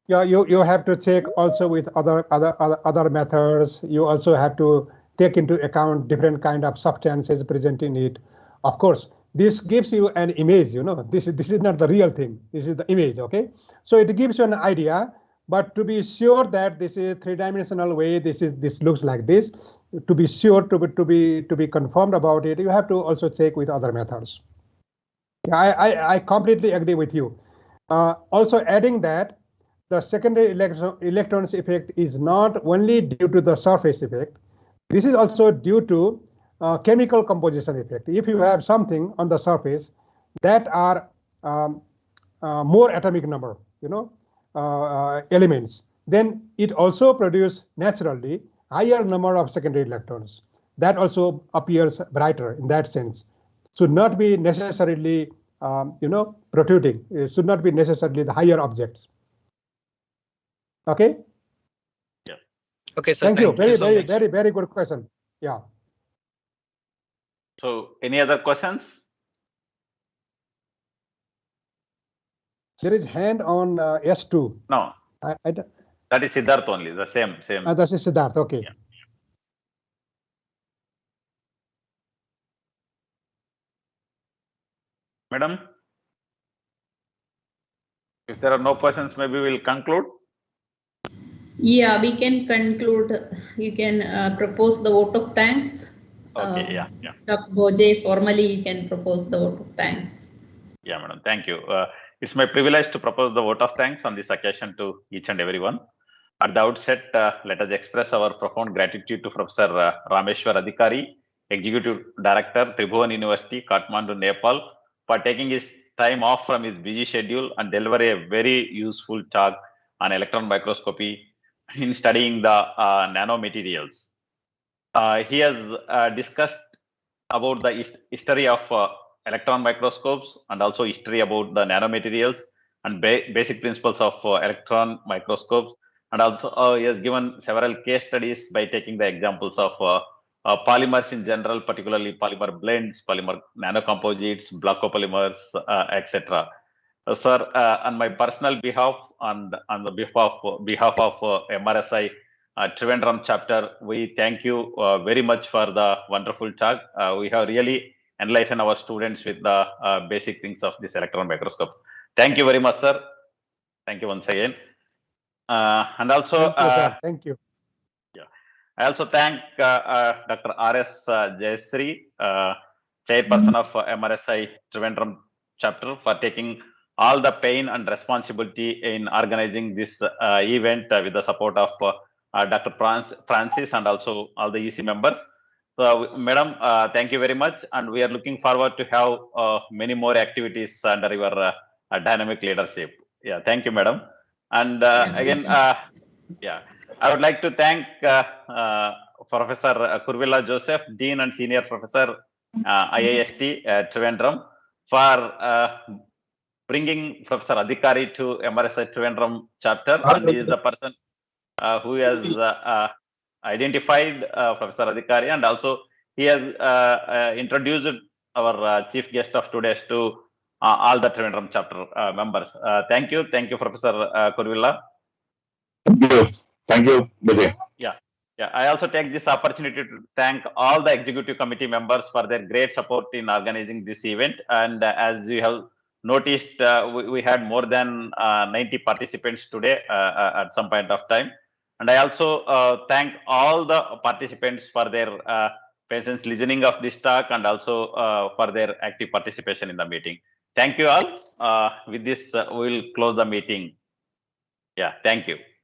Yeah, you have to check also with other methods. You also have to take into account different kind of substances present in it. Of course, this gives you an image. You know, this is not the real thing. This is the image. Okay, so it gives you an idea. But to be sure that this is three-dimensional way, this looks like this. To be sure, to be confirmed about it, you have to also check with other methods. I completely agree with you. Also adding that the secondary electrons effect is not only due to the surface effect. This is also due to chemical composition effect. If you have something on the surface that are more atomic number, you know, elements, then it also produces naturally higher number of secondary electrons. That also appears brighter in that sense. Should not be necessarily protruding. It should not be necessarily the higher objects. Okay. Yeah. Okay, sir. Thank you. Very good question. Yeah. So any other questions? There is hand on S2. No. That is Siddharth only. The same. That is Siddharth. Okay. Yeah. Madam, if there are no questions, maybe we'll conclude. Yeah, we can conclude. You can propose the vote of thanks. Okay, yeah. Dr. Bhoje, formally you can propose the vote of thanks. Yeah, madam. Thank you. It's my privilege to propose the vote of thanks on this occasion to each and everyone. At the outset, let us express our profound gratitude to Professor Rameshwar Adhikari, Executive Director, Tribhuvan University, Kathmandu, Nepal, for taking his time off from his busy schedule and deliver a very useful talk on electron microscopy in studying the nanomaterials. He has discussed about the history of electron microscopes and also history about the nanomaterials and basic principles of electron microscopes. And also he has given several case studies by taking the examples of polymers in general, particularly polymer blends, polymer nanocomposites, block polymers, etc. Sir, on my personal behalf and on the behalf of MRSI Trivandrum chapter, we thank you very much for the wonderful talk. We have really enlightened our students with the basic things of this electron microscope. Thank you very much, sir. Thank you once again. And also, thank you. Yeah, I also thank Dr. R.S. Jayasri, chairperson of MRSI Trivandrum chapter, for taking all the pain and responsibility in organizing this event with the support of Dr. Francis and also all the EC members. So, madam, thank you very much, and we are looking forward to have many more activities under your dynamic leadership. Yeah, thank you, madam. And again, yeah, I would like to thank Professor Kurvilla Joseph, Dean and Senior Professor IIST Trivandrum, for bringing Professor Adhikari to MRSI Trivandrum chapter, and he is the person who has identified Professor Adhikari, and also he has introduced our chief guest of today to all the Trivandrum chapter members. Thank you, Professor Kurvilla. Thank you, Vijay. Yeah, I also take this opportunity to thank all the executive committee members for their great support in organizing this event. And as you have noticed, we had more than 90 participants today at some point of time. And I also thank all the participants for their patience listening of this talk, and also for their active participation in the meeting. Thank you all. With this, we will close the meeting. Yeah, thank you.